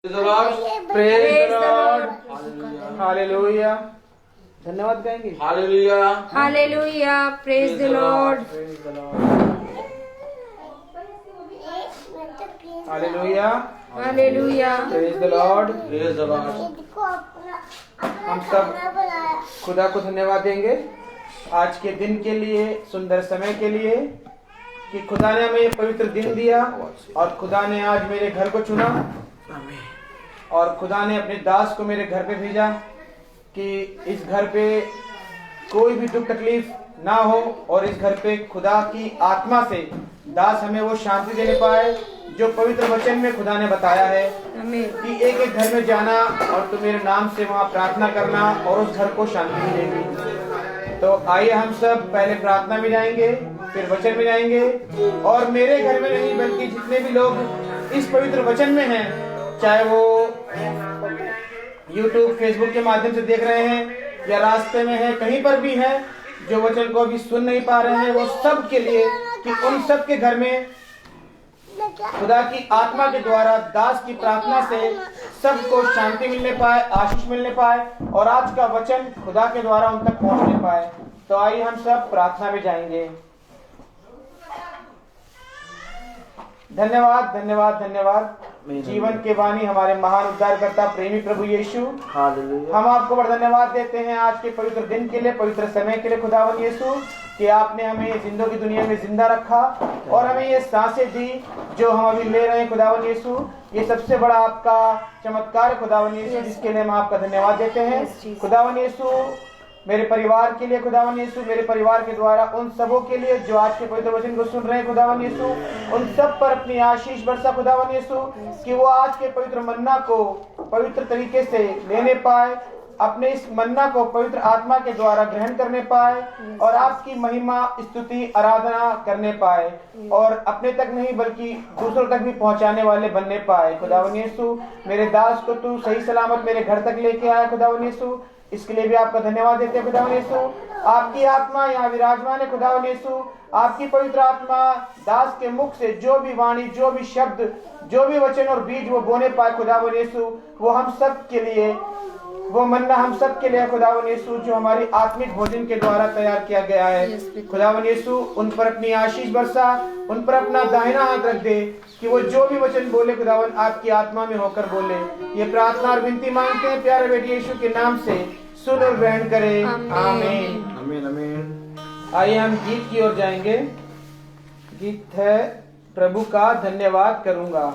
Praise the Lord, hallelujah. धन्यवाद गाएंगे। Hallelujah, hallelujah, praise the Lord, hallelujah, hallelujah, praise the Lord. Praise the Lord. हम सब खुदा को धन्यवाद देंगे आज के दिन के लिए, सुंदर समय के लिए, कि खुदा ने हमें ये पवित्र दिन दिया और खुदा ने आज मेरे घर को चुना और खुदा ने अपने दास को मेरे घर पे भेजा कि इस घर पे कोई भी दुख तकलीफ ना हो और इस घर पे खुदा की आत्मा से दास हमें वो शांति देने पाए जो पवित्र वचन में खुदा ने बताया है कि एक एक घर में जाना और तुम मेरे नाम से वहाँ प्रार्थना करना और उस घर को शांति मिलेगी। तो आइए हम सब पहले प्रार्थना में जाएंगे, फिर वचन में जाएंगे और मेरे घर में नहीं बल्कि जितने भी लोग इस पवित्र वचन में हैं, चाहे वो YouTube, Facebook के माध्यम से देख रहे हैं या रास्ते में हैं, कहीं पर भी हैं, जो वचन को अभी सुन नहीं पा रहे हैं, वो सब के लिए कि उन सब के घर में खुदा की आत्मा के द्वारा दास की प्रार्थना से सबको शांति मिलने पाए, आशीष मिलने पाए और आज का वचन खुदा के द्वारा उन तक पहुंचने पाए। तो आइए हम सब प्रार्थना में जाएंगे। धन्यवाद, धन्यवाद, धन्यवाद जीवन के वाणी हमारे महान उद्धारकर्ता प्रेमी प्रभु यीशु, हम आपको बड़ा धन्यवाद देते हैं आज के पवित्र दिन के लिए, पवित्र समय के लिए खुदावन यीशु, कि आपने हमें जिंदों की दुनिया में जिंदा रखा और हमें ये सांसें दी जो हम अभी ले रहे हैं खुदावन यीशु। ये सबसे बड़ा आपका चमत्कार है खुदावन यीशु, जिसके लिए हम आपका धन्यवाद देते हैं खुदावन यीशु। मेरे परिवार के लिए खुदावन यीशु, मेरे परिवार के द्वारा उन सबों के लिए जो आज के पवित्र वचन को सुन रहे हैं खुदावन यीशु, उन सब पर अपनी आशीष बरसा खुदावन यीशु, कि वो आज के पवित्र मन्ना को पवित्र तरीके से लेने पाए, अपने इस मन्ना को पवित्र आत्मा के द्वारा ग्रहण करने पाए और आपकी महिमा, स्तुति, आराधना करने पाए और अपने तक नहीं बल्कि दूसरों तक भी पहुंचाने वाले बनने पाए खुदावन यीशु। मेरे दास को तू सही सलामत मेरे घर तक लेके आया खुदावन यीशु, इसके लिए भी आपका धन्यवाद देते हैं खुदावन यीशु। आपकी आत्मा यहाँ विराजमान है खुदावन यीशु, आपकी पवित्र आत्मा दास के मुख से जो भी वाणी, जो भी शब्द, जो भी वचन और बीज वो बोने पाए खुदावन यीशु, वो हम सब के लिए, वो मन्ना हम सब के लिए खुदावन यीशु, जो हमारी आत्मिक भोजन के द्वारा तैयार किया गया है खुदावन यीशु। उन पर अपनी आशीष बरसा, उन पर अपना दाहिना हाथ रख दे कि वो जो भी वचन बोले खुदावन आपकी आत्मा में होकर बोले। ये प्रार्थना और विनती मांगते हैं प्यारे बेटे यीशु के नाम से, सुन और ग्रहण करे, आमीन, आमीन, आमीन। आइए हम गीत की ओर जाएंगे। गीत है प्रभु का धन्यवाद करूंगा।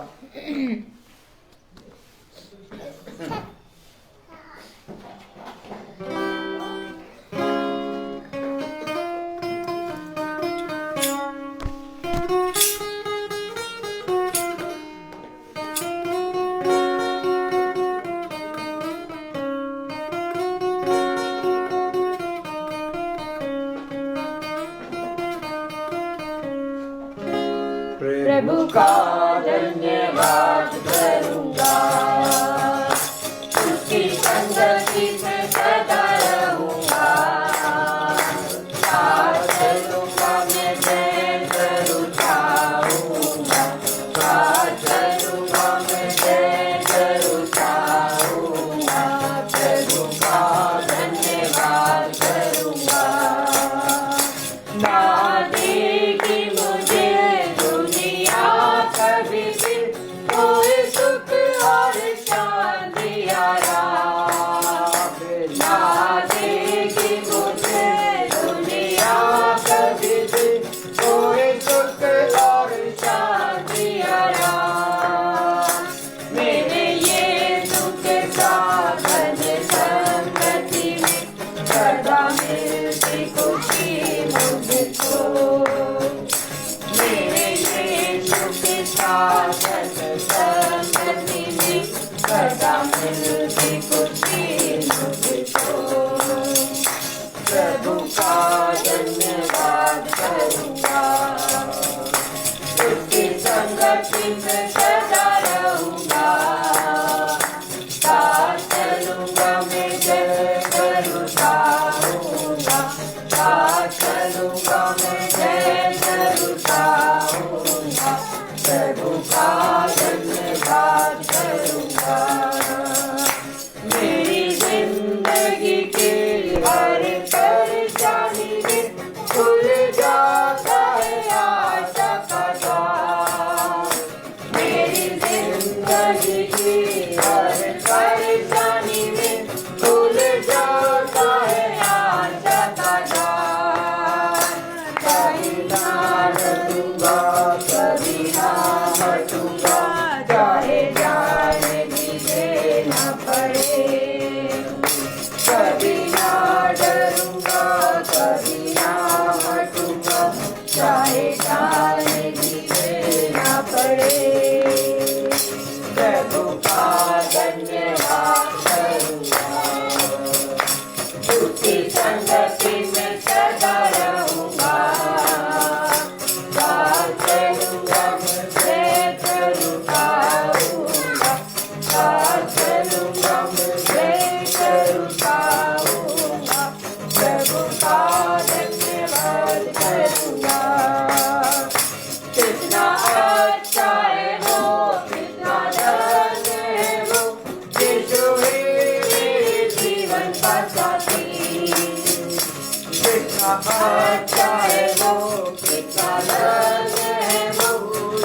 प्रभु का धन्यवाद करूंगा, उसकी संगति में सदा रहूंगा। साथ चलूंगा मैं, जय जरूर चाहूंगा, साथ चलूंगा मैं, जय जरूर चाहूंगा। प्रभु का धन्यवाद करूंगा, ना देगी मुझे कभी भी कोई सुख और शांति आराम, ना देगी मुझे दुनिया कभी भी कोई सुख और शांति आराम। मेरे ये दुख साधन संगति में सदा मिलती खुशी मुझको, मेरे ये साधन संगति में सदा मिलती खुशी मुझको। प्रभु का धन्यवाद करूंगा, उसकी संगति में सदा रहूंगा। साथ चलूंगा मैं, जय जरूर चाहूंगा, साथ चलूंगा मैं, जय जरूर चाहूंगा। प्रभु का धन्यवाद करूंगा। की हर परेशानी में खुल जाता है आशा का द्वार। कभी ना डरूंगा, कभी ना हटूंगा, चाहे जान भी देना पड़े। कभी ना डरूंगा, कभी ना हटूंगा, चाहे जान भी देना पड़े। प्रभु का धन्यवाद करूंगा, उसकी संगति में सदा रहूंगा। साथ चलूंगा मैं जरूर पाऊंगा, साथ चलूंगा मैं जरूर पाऊंगा। प्रभु का धन्यवाद करूंगा। कितना अच्छा है वो, कितना धन्य है वो, यीशु है मेरे जीवन का साथी। कितना अच्छा है वो, कितना धन्य है वो,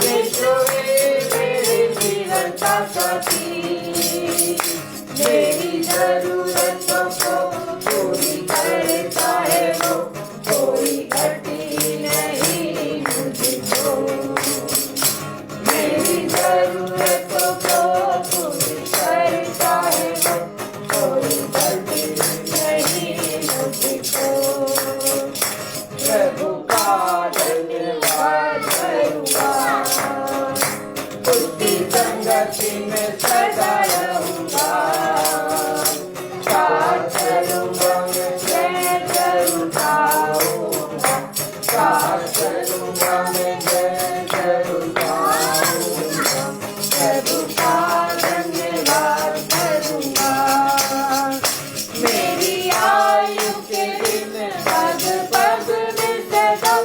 यीशु है मेरे जीवन का साथी। मेरी जरूरतों को पूरी करता है वो, कोई घटी नहीं मुझको। मेरी जरूरतों को पूरी करता है वो, कोई घटी नहीं मुझको। प्रभु का धन्यवाद करूंगा, उसकी संगति में सदा रहूंगा। साथ चलूंगा मैं जरूर पाऊंगा, साथ चलूंगा मैं जरूर पाऊंगा। प्रभु का धन्यवाद करूंगा। मेरी आयु के दिन पग पग में सदा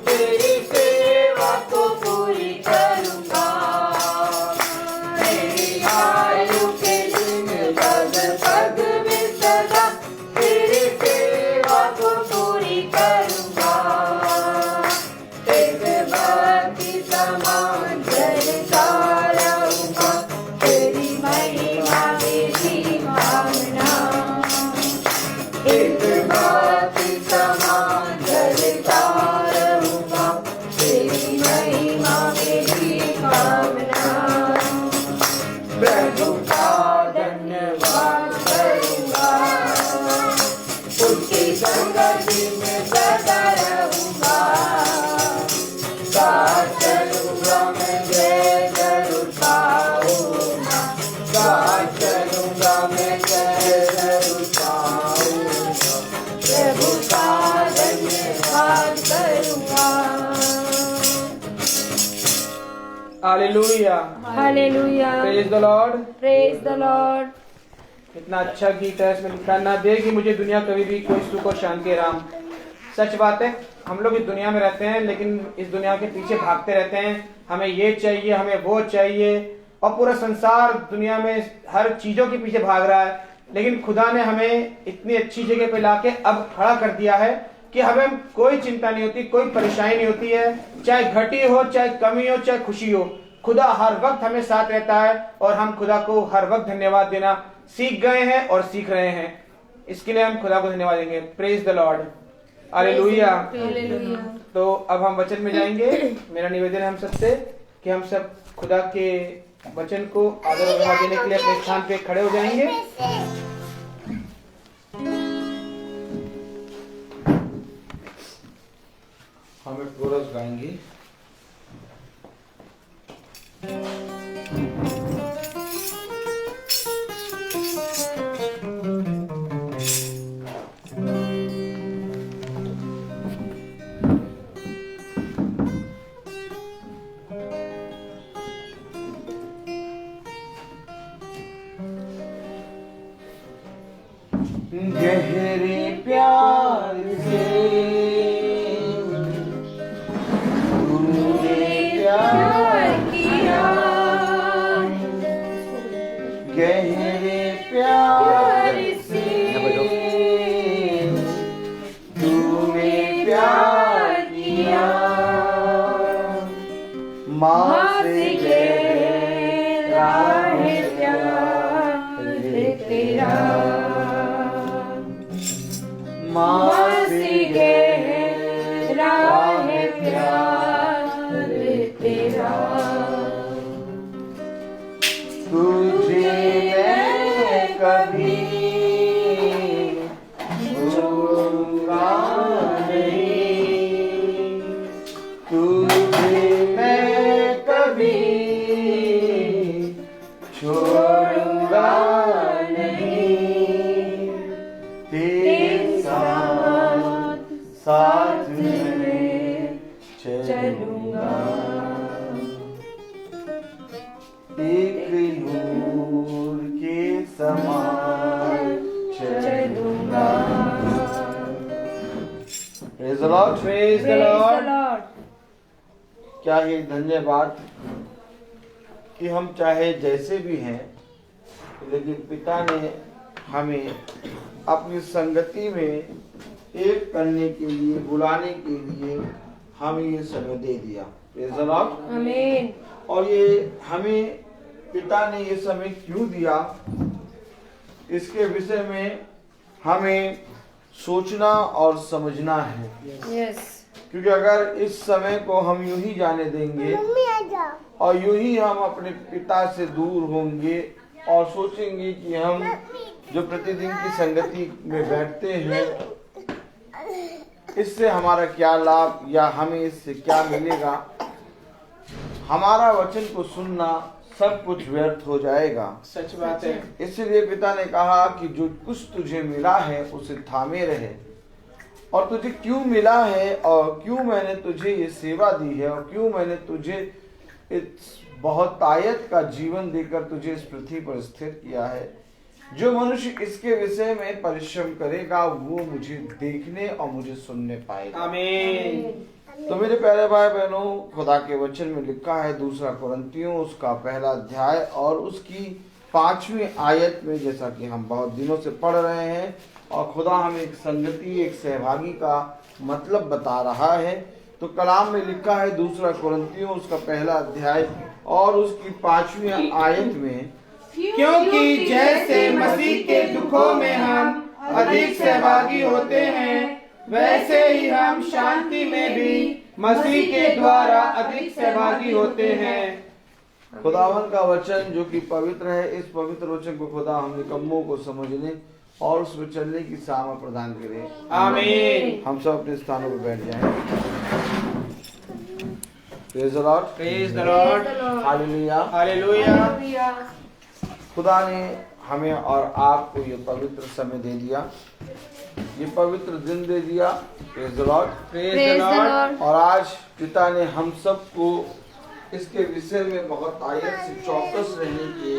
तेरी सेवा को पूरी करूंगा। मेरी आयु के दिन पग पग में सदा तेरी सेवा को पूरी करूंगा। एक बाकी समान जलता रहूंगा, तेरी महिमा मेरी भावना। एक बाकी समान जलता रहूंगा, तेरी महिमा मेरी भावना। प्रभु का धन्यवाद करूंगा, उसकी संगति में सदा रहूंगा। साथ चलूंगा मैं जरूर पाऊंगा, साथ चलूंगा मैं जरूर पाऊंगा। प्रभु का धन्यवाद करूंगा। Hallelujah, hallelujah, praise the Lord. Praise the Lord. कितना अच्छा गीत है। इसमें लिखा, ना देगी मुझे दुनिया कभी भी कोई सुख और शांति आराम। सच बात है, हम लोग इस दुनिया में रहते हैं, लेकिन इस दुनिया के पीछे भागते रहते हैं। हमें ये चाहिए, हमें वो चाहिए, और पूरा संसार दुनिया में हर चीजों के पीछे भाग रहा है। लेकिन खुदा ने हमें इतनी अच्छी जगह पे लाके अब खड़ा कर दिया है कि हमें कोई चिंता नहीं होती, कोई परेशानी नहीं होती है। चाहे घटी हो, चाहे कमी हो, चाहे खुशी हो, खुदा हर वक्त हमें साथ रहता है। और हम खुदा को हर वक्त धन्यवाद देना सीख गए हैं और सीख रहे हैं। इसके लिए हम खुदा को धन्यवाद देंगे। Praise the Lord, hallelujah. तो अब हम वचन में जाएंगे। मेरा निवेदन है हम सबसे कि हम सब खुदा के वचन को आदर और महिमा देने के लिए अपने स्थान पे खड़े हो जाएंगे। हम एक कोरस गाएंगे। गहरे प्यार से तूने प्यार किया, गहरे प्यार से तूने प्यार किया, माँ से गहरा है तेरा मसीह गहरा है प्यार तेरा तुझे मैं कभी छोड़ूंगा नहीं, तुझे मैं कभी छोड़ूंगा नहीं, तेरे साथ मैं चलूंगा, एक नूर के समान चलूंगा। Praise the Lord. Praise the Lord. क्या ये धन्यवाद कि हम चाहे जैसे भी हैं, लेकिन पिता ने हमें अपनी संगति में एक करने के लिए, बुलाने के लिए हमें ये समय दे दिया। Praise the Lord. आमीन। और ये हमें पिता ने ये समय क्यों दिया, इसके विषय में हमें सोचना और समझना है। यस। क्योंकि अगर इस समय को हम यूं ही जाने देंगे और यूं ही हम अपने पिता से दूर होंगे और सोचेंगे कि हम जो प्रतिदिन की संगति में बैठते हैं, इससे हमारा क्या लाभ या हमें इससे क्या मिलेगा, हमारा वचन को सुनना सब कुछ व्यर्थ हो जाएगा। सच बात है। इसलिए पिता ने कहा कि जो कुछ तुझे मिला है उसे थामे रहे, और तुझे क्यों मिला है और क्यों मैंने तुझे ये सेवा दी है और क्यों मैंने तुझे इस बहुतायत का जीवन देकर तुझे इस पृथ्वी पर स्थिर किया है। जो मनुष्य इसके विषय में परिश्रम करेगा वो मुझे देखने और मुझे सुनने पाएगा। आमीन। तो मेरे प्यारे भाई बहनों, खुदा के वचन में लिखा है 2 कुरिन्थियों उसका 1 अध्याय और उसकी 5वीं आयत में, जैसा कि हम बहुत दिनों से पढ़ रहे हैं और खुदा हमें एक संगति, एक सहभागी का मतलब बता रहा है। तो कलाम में लिखा है 2 कुरिन्थियों उसका 1 अध्याय और उसकी 5वीं आयत में, क्योंकि जैसे मसीह के दुखों में हम अधिक सहभागी होते हैं, वैसे ही हम शांति में भी मसीह के द्वारा अधिक सहभागी होते हैं। खुदावन का वचन जो कि पवित्र है, इस पवित्र वचन को खुदा हम निकम्मों को समझने और उसमें चलने की सामर्थ प्रदान करे। आमीन। हम सब अपने स्थानों पर बैठ जाएं। Praise the Lord. Praise the Lord. Hallelujah. Hallelujah. खुदा ने हमें और आपको ये पवित्र समय दे दिया, ये पवित्र दिन दे दिया। Praise the Lord. Praise the Lord. और आज पिता ने हम सबको इसके विषय में बहुत आयत से चौकस रहने के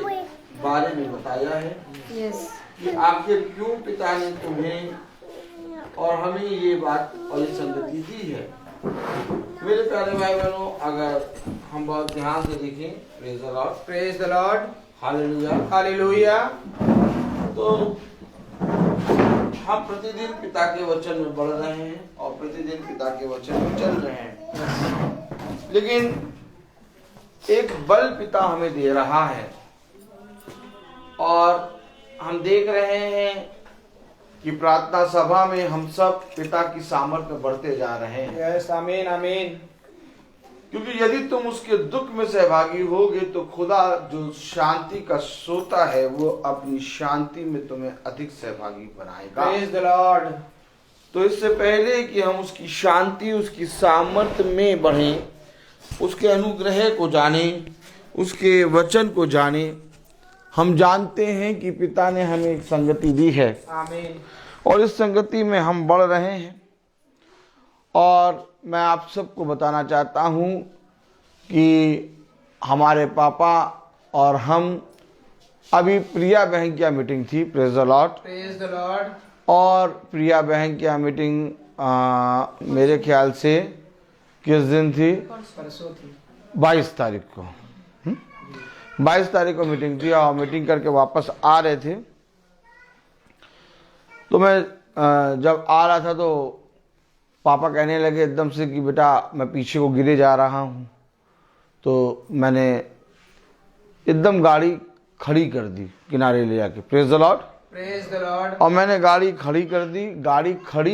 बारे में बताया है यस। कि आखिर क्यों पिता ने तुम्हें और हमें ये बात और ये संगति दी है। मेरे प्यारे भाई बहनों, अगर हम बहुत ध्यान से देखें, praise the Lord. Praise the Lord. Hallelujah. Hallelujah. तो हम प्रतिदिन पिता के वचन में बढ़ रहे हैं और प्रतिदिन पिता के वचन में चल रहे हैं, लेकिन एक बल पिता हमें दे रहा है और हम देख रहे हैं कि प्रार्थना सभा में हम सब पिता की सामर्थ्य में बढ़ते जा रहे हैं। यस। आमीन। आमीन। क्योंकि यदि तुम उसके दुख में सहभागी होगे तो खुदा जो शांति का सोता है वो अपनी शांति में तुम्हें अधिक सहभागी बनाएगा। Praise the Lord. तो इससे पहले कि हम उसकी शांति, उसकी सामर्थ्य में बढ़ें, उसके अनुग्रह को जाने, उसके वचन को जाने, हम जानते हैं कि पिता ने हमें एक संगति दी है आमीन। और इस संगति में हम बढ़ रहे हैं। और मैं आप सबको बताना चाहता हूँ कि हमारे पापा और हम अभी प्रिया बहन की मीटिंग थी। Praise the Lord. Praise the Lord. और प्रिया बहन की मीटिंग मेरे ख्याल से किस दिन थी? परसों थी। 22 तारीख को। 22 तारीख को मीटिंग थी और मीटिंग करके वापस आ रहे थे। तो मैं जब आ रहा था तो पापा कहने लगे एकदम से कि बेटा मैं पीछे को गिरे जा रहा हूँ। तो मैंने एकदम गाड़ी खड़ी कर दी किनारे ले जाके। Praise the Lord. Praise the Lord. और मैंने गाड़ी खड़ी कर दी।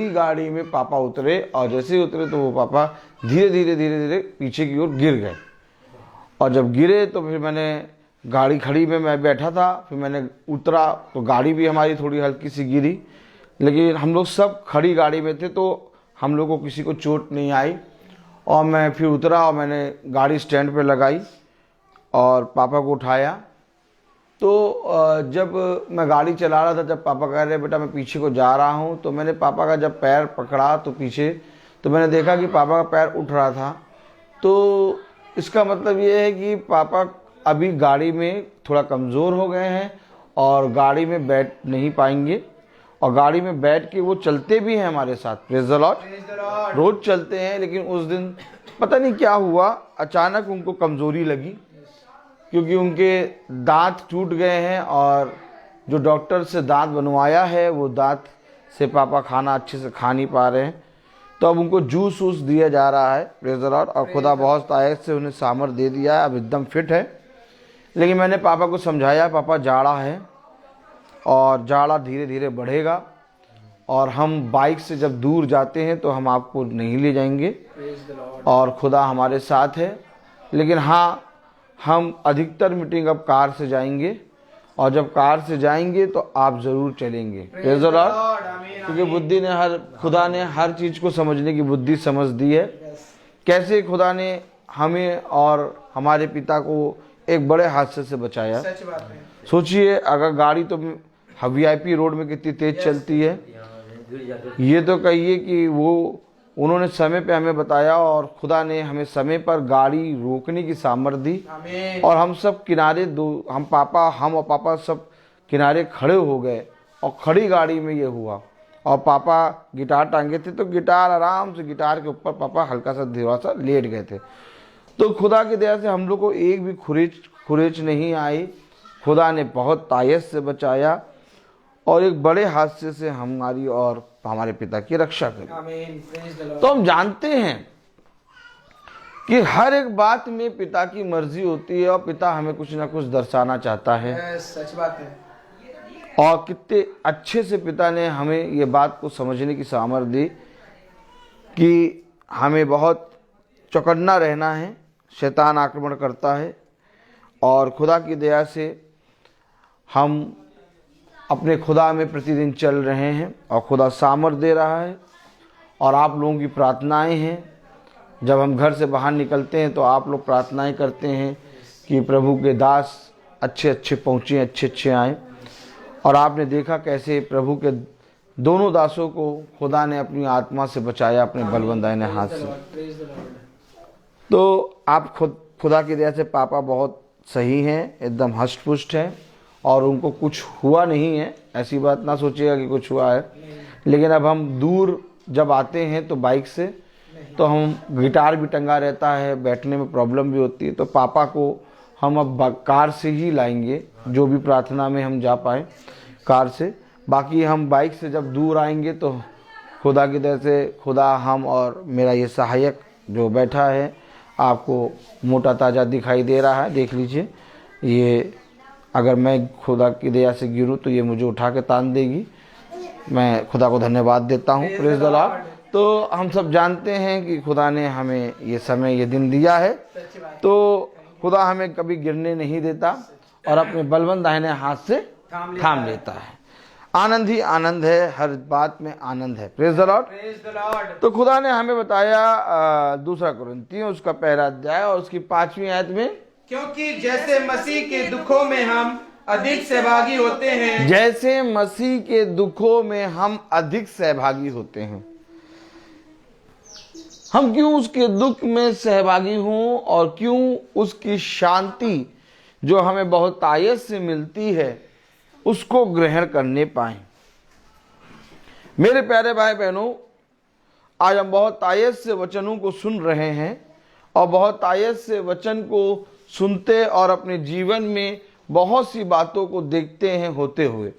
गाड़ी में पापा उतरे और जैसे ही उतरे तो वो पापा धीरे धीरे पीछे की ओर गिर गए। और जब गिरे तो फिर मैंने गाड़ी खड़ी में मैं बैठा था, फिर मैंने उतरा तो गाड़ी भी हमारी थोड़ी हल्की सी गिरी, लेकिन हम लोग सब खड़ी गाड़ी में थे तो हम लोग को किसी को चोट नहीं आई। और मैं फिर उतरा और मैंने गाड़ी स्टैंड पे लगाई और पापा को उठाया। तो जब मैं गाड़ी चला रहा था, जब पापा कह रहे बेटा मैं पीछे को जा रहा हूँ, तो मैंने पापा का जब पैर पकड़ा तो पीछे, तो मैंने देखा कि पापा का पैर उठ रहा था। तो इसका मतलब ये है कि पापा अभी गाड़ी में थोड़ा कमज़ोर हो गए हैं और गाड़ी में बैठ नहीं पाएंगे। और गाड़ी में बैठ के वो चलते भी हैं हमारे साथ। Praise the Lord. रोज चलते हैं, लेकिन उस दिन पता नहीं क्या हुआ, अचानक उनको कमज़ोरी लगी, क्योंकि उनके दांत टूट गए हैं और जो डॉक्टर से दांत बनवाया है वो दांत से पापा खाना अच्छे से खा नहीं पा रहे हैं। तो अब उनको जूस वूस दिया जा रहा है। Praise the Lord. और खुदा बहुत तायत से उन्हें सामर्थ दे दिया है, अब एकदम फिट है। लेकिन मैंने पापा को समझाया पापा जाड़ा है और जाड़ा धीरे धीरे बढ़ेगा और हम बाइक से जब दूर जाते हैं तो हम आपको नहीं ले जाएंगे और खुदा हमारे साथ है। लेकिन हाँ, हम अधिकतर मीटिंग अब कार से जाएंगे और जब कार से जाएंगे तो आप ज़रूर चलेंगे। Praise the Lord. क्योंकि बुद्धि ने खुदा ने हर चीज़ को समझने की बुद्धि समझ दी है। कैसे खुदा ने हमें और हमारे पिता को एक बड़े हादसे से बचाया। सच बात है। सोचिए, अगर गाड़ी तो VIP रोड में कितनी तेज चलती है, ये तो कहिए कि वो उन्होंने समय पे हमें बताया और खुदा ने हमें समय पर गाड़ी रोकने की सामर्थ दी। और हम सब किनारे हम और पापा सब किनारे खड़े हो गए और खड़ी गाड़ी में ये हुआ। और पापा गिटार टांगे थे तो गिटार आराम से, गिटार के ऊपर पापा हल्का सा धीरा सा लेट गए थे। तो खुदा की दया से हम लोग को एक भी खुरेच नहीं आई। खुदा ने बहुत तायत से बचाया और एक बड़े हादसे से हमारी और हमारे पिता की रक्षा करी। तो हम जानते हैं कि हर एक बात में पिता की मर्जी होती है और पिता हमें कुछ ना कुछ दर्शाना चाहता है। सच बात है। और कितने अच्छे से पिता ने हमें ये बात को समझने की सामर्थ दी कि हमें बहुत चौकन्ना रहना है। शैतान आक्रमण करता है और खुदा की दया से हम अपने खुदा में प्रतिदिन चल रहे हैं और खुदा सामर्थ दे रहा है। और आप लोगों की प्रार्थनाएं हैं, जब हम घर से बाहर निकलते हैं तो आप लोग प्रार्थनाएं करते हैं कि प्रभु के दास अच्छे अच्छे पहुँचे, अच्छे अच्छे आएँ। और आपने देखा कैसे प्रभु के दोनों दासों को खुदा ने अपनी आत्मा से बचाया, अपने बलवंत दाहिने हाथ से। तो आप खुदा की दया से पापा बहुत सही हैं, एकदम हष्ट पुष्ट हैं और उनको कुछ हुआ नहीं है। ऐसी बात ना सोचिएगा कि कुछ हुआ है। लेकिन अब हम दूर जब आते हैं तो बाइक से, तो हम गिटार भी टंगा रहता है, बैठने में प्रॉब्लम भी होती है। तो पापा को हम अब कार से ही लाएंगे, जो भी प्रार्थना में हम जा पाए कार से। बाकी हम बाइक से जब दूर आएंगे तो खुदा की दया से खुदा, हम और मेरा ये सहायक जो बैठा है, आपको मोटा ताज़ा दिखाई दे रहा है, देख लीजिए। ये अगर मैं खुदा की दया से गिरूँ तो ये मुझे उठा के तान देगी। मैं खुदा को धन्यवाद देता हूँ। Praise the Lord. तो हम सब जानते हैं कि खुदा ने हमें ये समय, ये दिन दिया है, तो खुदा हमें कभी गिरने नहीं देता और अपने बलवंत दाहिने हाथ से थाम लेता है। आनंद ही आनंद है, हर बात में आनंद है। Praise the Lord. तो खुदा ने हमें बताया 2 कुरिन्थियों उसका 1 अध्याय और उसकी 5वीं आयत में, क्योंकि जैसे मसीह के दुखों में हम अधिक सहभागी होते हैं, जैसे मसीह के दुखों में हम अधिक सहभागी होते हैं। हम क्यों उसके दुख में सहभागी हों और क्यों उसकी शांति जो हमें बहुत तायत से मिलती है उसको ग्रहण करने पाएं। मेरे प्यारे भाई बहनों, आज हम बहुत तायत से वचनों को सुन रहे हैं और बहुत तायत से वचन को सुनते और अपने जीवन में बहुत सी बातों को देखते हैं होते हुए।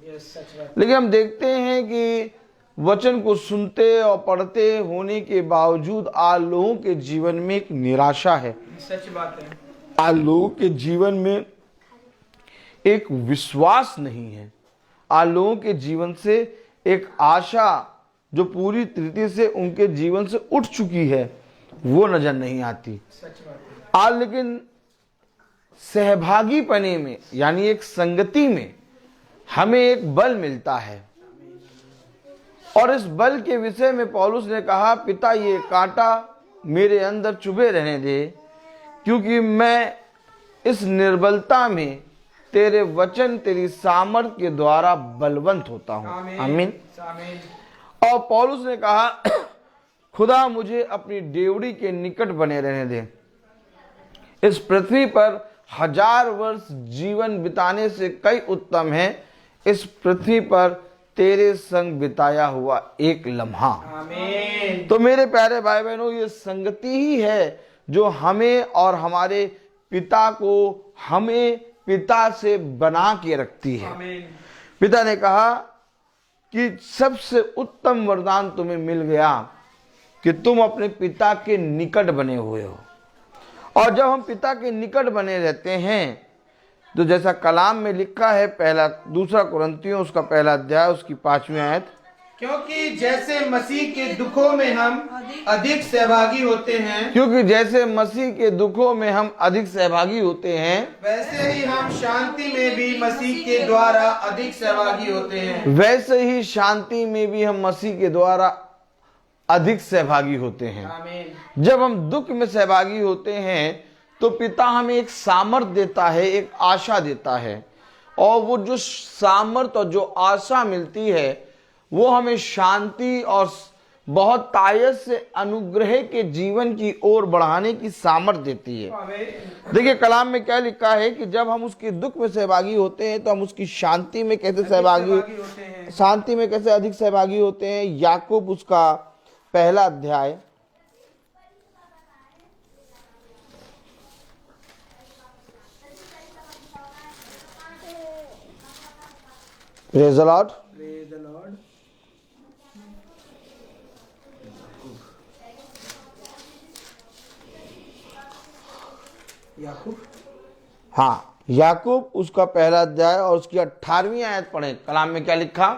लेकिन हम देखते हैं कि वचन को सुनते और पढ़ते होने के बावजूद आज लोगों के जीवन में एक निराशा है। सच बात है। आज लोगों के जीवन में एक विश्वास नहीं है, आज लोगों के जीवन से एक आशा जो पूरी तरीके से उनके जीवन से उठ चुकी है वो नजर नहीं आती। आज लेकिन सहभागी पने में यानी एक संगति में हमें एक बल मिलता है, और इस बल के विषय में पौलुस ने कहा, पिता ये कांटा मेरे अंदर चुभे रहने दे, क्योंकि मैं इस निर्बलता में तेरे वचन तेरी सामर्थ के द्वारा बलवंत होता हूं। आमीन। और पौलुस ने कहा, खुदा मुझे अपनी डेवड़ी के निकट बने रहने दे। इस पृथ्वी पर 1000 वर्ष जीवन बिताने से कई उत्तम है इस पृथ्वी पर तेरे संग बिताया हुआ एक लम्हा। आमीन। तो मेरे प्यारे भाई बहनों, ये संगति ही है जो हमें और हमारे पिता को हमें पिता से बना के रखती है। आमीन। पिता ने कहा कि सबसे उत्तम वरदान तुम्हें मिल गया कि तुम अपने पिता के निकट बने हुए हो। और जब हम पिता के निकट बने रहते हैं तो जैसा कलाम में लिखा है, दूसरा कुरिन्थियों उसका 1 अध्याय उसकी 5वीं आयत, क्योंकि जैसे मसीह के दुखों में हम अधिक सहभागी होते हैं, क्योंकि जैसे मसीह के दुखों में हम अधिक सहभागी होते हैं, वैसे ही हम शांति में भी मसीह के द्वारा अधिक सहभागी होते हैं। वैसे ही शांति में भी हम मसीह के द्वारा अधिक सहभागी होते हैं। आमीन। जब हम दुख में सहभागी होते हैं तो पिता हमें एक सामर्थ देता है, एक आशा देता है, और वो जो सामर्थ और जो आशा मिलती है वो हमें शांति और बहुत तायत से अनुग्रह के जीवन की ओर बढ़ाने की सामर्थ देती है। देखिए कलाम में क्या लिखा है कि जब हम उसके दुख में सहभागी होते हैं तो हम उसकी शांति में कैसे शांति में कैसे अधिक सहभागी होते हैं। याकूब उसका 1 अध्याय प्रेज द लॉर्ड। हाँ, याकूब उसका 1 अध्याय और उसकी 18वीं आयत पढ़े। कलाम में क्या लिखा?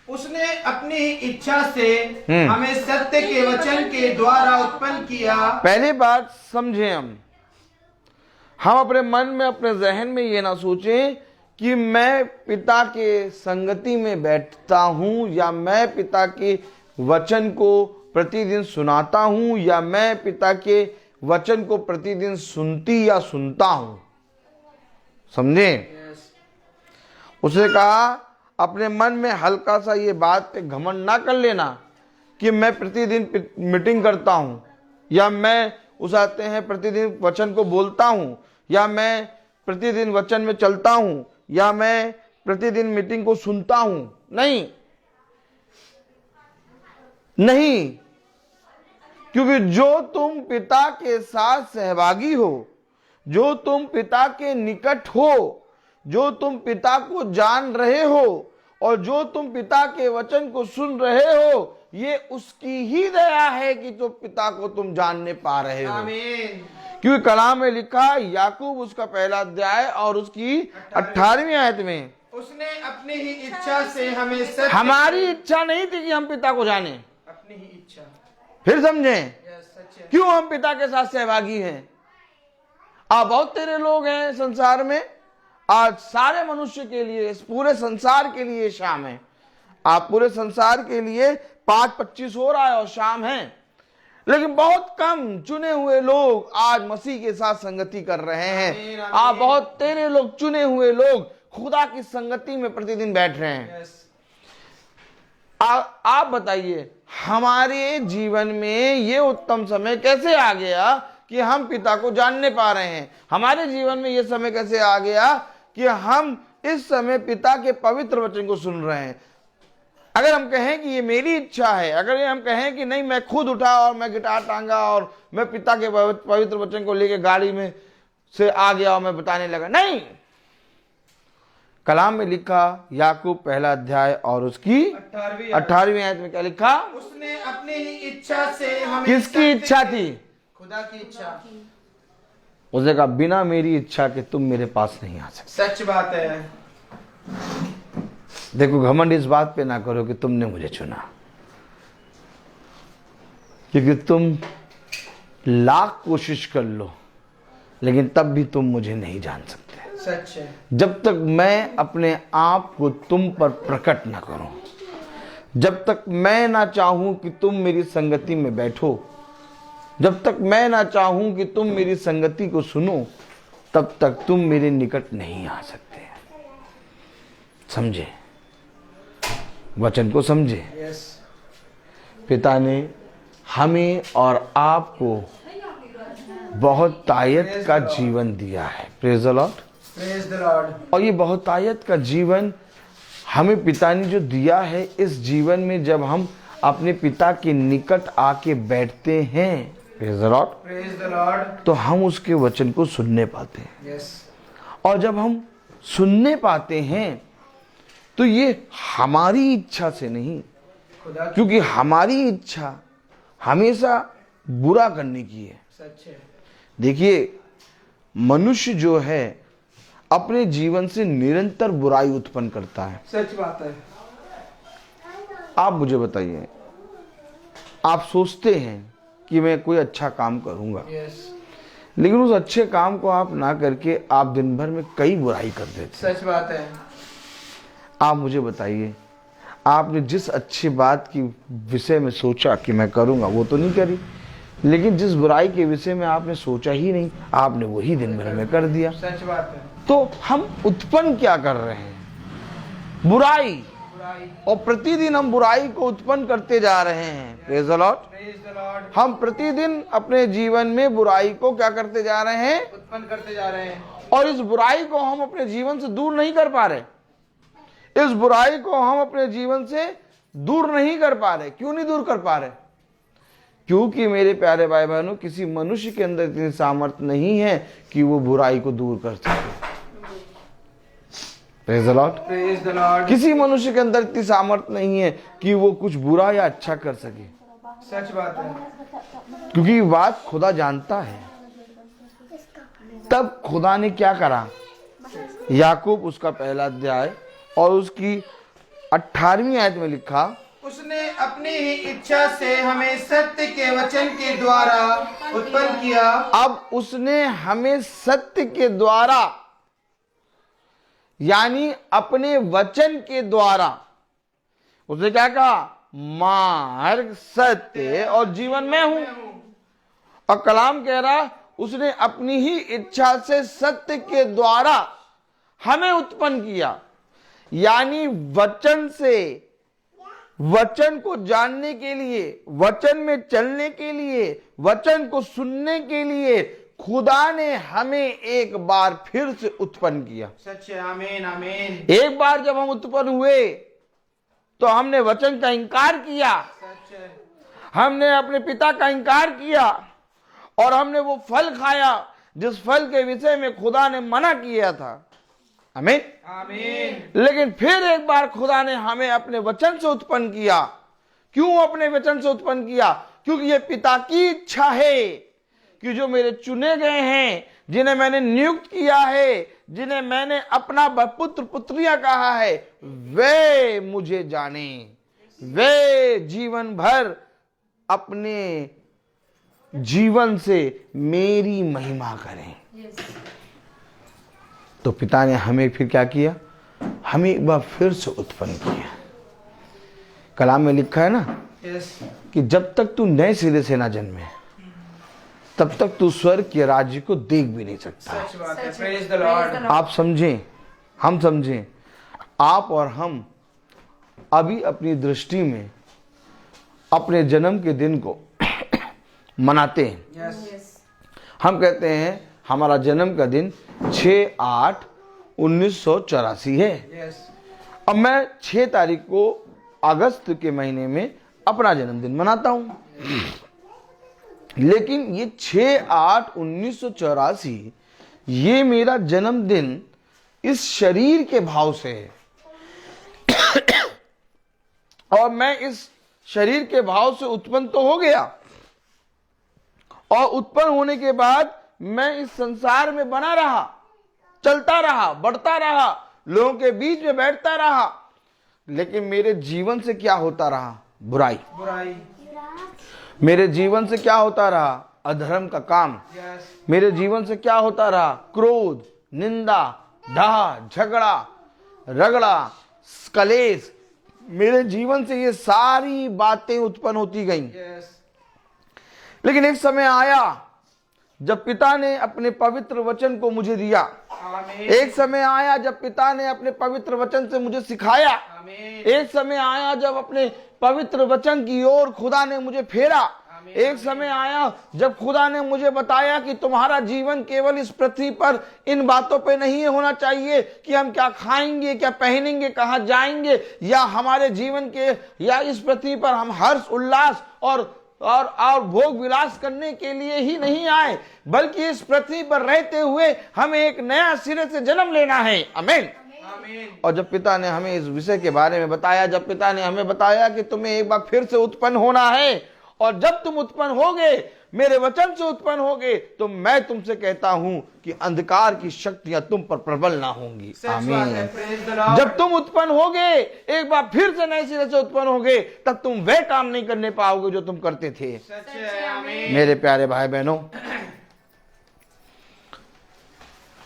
उसने अपनी ही इच्छा से हमें सत्य के वचन के द्वारा उत्पन्न किया। पहली बात समझे, हम अपने मन में अपने जहन में ये ना सोचें कि मैं पिता के संगति में बैठता हूं या मैं पिता के वचन को प्रतिदिन सुनाता हूं या मैं पिता के वचन को प्रतिदिन सुनती या सुनता हूं। समझे? उसने कहा अपने मन में हल्का सा ये बात पे घमंड ना कर लेना कि मैं प्रतिदिन मीटिंग करता हूं या मैं उस आते हैं प्रतिदिन वचन को बोलता हूं या मैं प्रतिदिन वचन में चलता हूं या मैं प्रतिदिन मीटिंग को सुनता हूं। नहीं, क्योंकि जो तुम पिता के साथ सहभागी हो, जो तुम पिता के निकट हो, जो तुम पिता को जान रहे हो और जो तुम पिता के वचन को सुन रहे हो, ये उसकी ही दया है कि जो पिता को तुम जानने पा रहे हो। आमीन। क्योंकि कलाम में लिखा याकूब उसका 1 अध्याय और उसकी 18वीं आयत में, उसने अपनी ही इच्छा से हमें सत्य। हमारी इच्छा नहीं थी कि हम पिता को जाने, अपनी ही इच्छा। फिर समझें सच है। क्यों हम पिता के साथ सहभागी हैं। आप बहुत तेरे लोग हैं संसार में, आज सारे मनुष्य के लिए, इस पूरे संसार के लिए शाम है। आप पूरे संसार के लिए 5:25 हो रहा है और शाम है, लेकिन बहुत कम चुने हुए लोग आज मसीह के साथ संगति कर रहे हैं। आप बहुत तेरे लोग, चुने हुए लोग खुदा की संगति में प्रतिदिन बैठ रहे हैं। आप बताइए हमारे जीवन में ये उत्तम समय कैसे आ गया कि हम पिता को जानने पा रहे हैं। हमारे जीवन में ये समय कैसे आ गया कि हम इस समय पिता के पवित्र वचन को सुन रहे हैं। अगर हम कहें कि ये मेरी इच्छा है, अगर हम कहें कि नहीं मैं खुद उठा और मैं गिटार टांगा और मैं पिता के पवित्र वचन को लेकर गाड़ी में से आ गया और मैं बताने लगा, नहीं। कलाम में लिखा याकूब 1 अध्याय और उसकी 18वीं आयत में क्या लिखा? उसने अपनी ही इच्छा से हमें। किसकी इच्छा थी? खुदा की इच्छा। उसने कहा बिना मेरी इच्छा के तुम मेरे पास नहीं आ सकते। सच बात है। देखो, घमंड इस बात पे ना करो कि तुमने मुझे चुना, क्योंकि तुम लाख कोशिश कर लो लेकिन तब भी तुम मुझे नहीं जान सकते। सच है। जब तक मैं अपने आप को तुम पर प्रकट ना करूं, जब तक मैं ना चाहूं कि तुम मेरी संगति में बैठो, जब तक मैं ना चाहूं कि तुम मेरी संगति को सुनो, तब तक तुम मेरे निकट नहीं आ सकते। समझे? वचन को समझे। यस। पिता ने हमें और आपको बहुत तायत का जीवन दिया है। Praise the Lord. Praise the Lord. और ये बहुत तायत का जीवन हमें पिता ने जो दिया है, इस जीवन में जब हम अपने पिता के निकट आके बैठते हैं, praise the Lord, praise the Lord, तो हम उसके वचन को सुनने पाते हैं। यस। और जब हम सुनने पाते हैं तो ये हमारी इच्छा से नहीं, खुदा की। क्योंकि हमारी इच्छा हमेशा बुरा करने की है। सच है। देखिए, मनुष्य जो है अपने जीवन से निरंतर बुराई उत्पन्न करता है। सच बात है। आप मुझे बताइए, आप सोचते हैं कि मैं कोई अच्छा काम करूंगा, यस। लेकिन उस अच्छे काम को आप ना करके आप दिन भर में कई बुराई कर देते हैं। सच बात है। आप मुझे बताइए, आपने जिस अच्छी बात की विषय में सोचा कि मैं करूंगा वो तो नहीं करी, लेकिन जिस बुराई के विषय में आपने सोचा ही नहीं, आपने वही दिन भर में कर दिया। सच बात है। तो हम उत्पन्न क्या कर रहे हैं? बुराई। बुराई। और प्रतिदिन हम बुराई को उत्पन्न करते जा रहे हैं। Praise the Lord. Praise the Lord. हम प्रतिदिन अपने जीवन में बुराई को क्या करते जा रहे हैं? उत्पन्न करते जा रहे हैं। और इस बुराई को हम अपने जीवन से दूर नहीं कर पा रहे। इस बुराई को हम अपने जीवन से दूर नहीं कर पा रहे। क्यों नहीं दूर कर पा रहे? क्योंकि मेरे प्यारे भाई बहनों, किसी मनुष्य के अंदर इतनी सामर्थ्य नहीं है कि वो बुराई को दूर कर सके। Praise the Lord. Praise the Lord. किसी मनुष्य के अंदर इतनी सामर्थ्य नहीं है कि वो कुछ बुरा या अच्छा कर सके। सच बात है। क्योंकि ये बात खुदा जानता है। तब खुदा ने क्या करा? याकूब उसका पहला अध्याय और उसकी 18वीं आयत में लिखा, उसने अपनी ही इच्छा से हमें सत्य के वचन के द्वारा उत्पन्न किया। अब उसने हमें सत्य के द्वारा, यानी अपने वचन के द्वारा, उसने क्या कहा? मार्ग, सत्य और जीवन में हूं। और कलाम कह रहा, उसने अपनी ही इच्छा से सत्य के द्वारा हमें उत्पन्न किया, यानी वचन से, वचन को जानने के लिए, वचन में चलने के लिए, वचन को सुनने के लिए खुदा ने हमें एक बार फिर से उत्पन्न किया। सच है। आमीन आमीन। एक बार जब हम उत्पन्न हुए तो हमने वचन का इंकार किया, सच है। हमने अपने पिता का इंकार किया और हमने वो फल खाया जिस फल के विषय में खुदा ने मना किया था। आमीन आमीन। लेकिन फिर एक बार खुदा ने हमें अपने वचन से उत्पन्न किया। क्यों अपने वचन से उत्पन्न किया? क्योंकि ये पिता की इच्छा है कि जो मेरे चुने गए हैं, जिन्हें मैंने नियुक्त किया है, जिन्हें मैंने अपना पुत्र पुत्रियां कहा है, वे मुझे जाने, वे जीवन भर अपने जीवन से मेरी महिमा करें। तो पिता ने हमें फिर क्या किया? हमें एक बार फिर से उत्पन्न किया। कलाम में लिखा है ना यस। कि जब तक तू नए सिरे से ना जन्मे तब तक तू स्वर्ग के राज्य को देख भी नहीं सकता। सच बात है। Praise the Lord. आप समझें, हम समझें, आप और हम अभी अपनी दृष्टि में अपने जन्म के दिन को मनाते हैं। यस। हम कहते हैं हमारा जन्म का दिन 6/8/1984 है। यस। अब मैं 6 तारीख को अगस्त के महीने में अपना जन्मदिन मनाता हूं, लेकिन ये 6/8/1984 ये मेरा जन्मदिन इस शरीर के भाव से है। और मैं इस शरीर के भाव से उत्पन्न तो हो गया, और उत्पन्न होने के बाद मैं इस संसार में बना रहा, चलता रहा, बढ़ता रहा, लोगों के बीच में बैठता रहा, लेकिन मेरे जीवन से क्या होता रहा? बुराई। मेरे जीवन से क्या होता रहा? अधर्म का काम। मेरे जीवन से क्या होता रहा? क्रोध, निंदा, डाह, झगड़ा, रगड़ा, कलेश। मेरे जीवन से ये सारी बातें उत्पन्न होती गईं। लेकिन एक समय आया जब पिता ने अपने पवित्र वचन को मुझे दिया। एक समय आया जब पिता ने अपने पवित्र वचन से मुझे सिखाया। एक समय आया जब अपने पवित्र वचन की ओर खुदा ने मुझे फेरा। एक समय आया जब खुदा ने मुझे बताया कि तुम्हारा जीवन केवल इस पृथ्वी पर इन बातों पे नहीं होना चाहिए कि हम क्या खाएंगे, क्या पहनेंगे, कहाँ जाएंगे, या हमारे जीवन के या इस पृथ्वी पर हम हर्ष उल्लास और भोग विलास करने के लिए ही नहीं आए, बल्कि इस पृथ्वी पर रहते हुए हमें एक नया सिरे से जन्म लेना है। आमीन। और जब पिता ने हमें इस विषय के बारे में बताया, जब पिता ने हमें बताया कि तुम्हें एक बार फिर से उत्पन्न होना है, और जब तुम उत्पन्न होगे, मेरे वचन से उत्पन्न होगे, तो मैं तुमसे कहता हूं कि अंधकार की शक्तियां तुम पर प्रबल ना होंगी। आमीन। जब तुम उत्पन्न होगे, एक बार फिर से नए सिरे से उत्पन्न होगे, तब तुम वह काम नहीं करने पाओगे जो तुम करते थे। मेरे प्यारे भाई बहनों,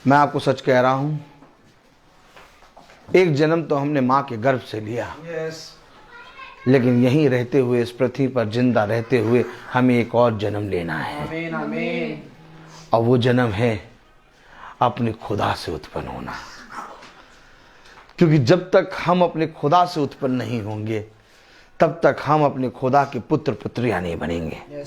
मैं आपको सच कह रहा हूं, एक जन्म तो हमने मां के गर्भ से लिया, लेकिन यहीं रहते हुए, इस पृथ्वी पर जिंदा रहते हुए, हमें एक और जन्म लेना है। आमीन, आमीन। और वो जन्म है अपने खुदा से उत्पन्न होना। क्योंकि जब तक हम अपने खुदा से उत्पन्न नहीं होंगे, तब तक हम अपने खुदा के पुत्र पुत्रियां नहीं बनेंगे।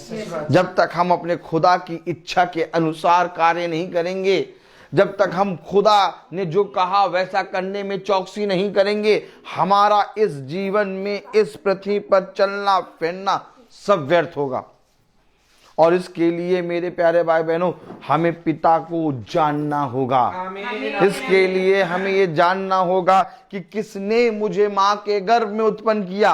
जब तक हम अपने खुदा की इच्छा के अनुसार कार्य नहीं करेंगे, जब तक हम खुदा ने जो कहा वैसा करने में चौकसी नहीं करेंगे, हमारा इस जीवन में, इस पृथ्वी पर चलना फिरना सब व्यर्थ होगा। और इसके लिए मेरे प्यारे भाई बहनों, हमें पिता को जानना होगा। इसके लिए हमें ये जानना होगा कि किसने मुझे मां के गर्भ में उत्पन्न किया।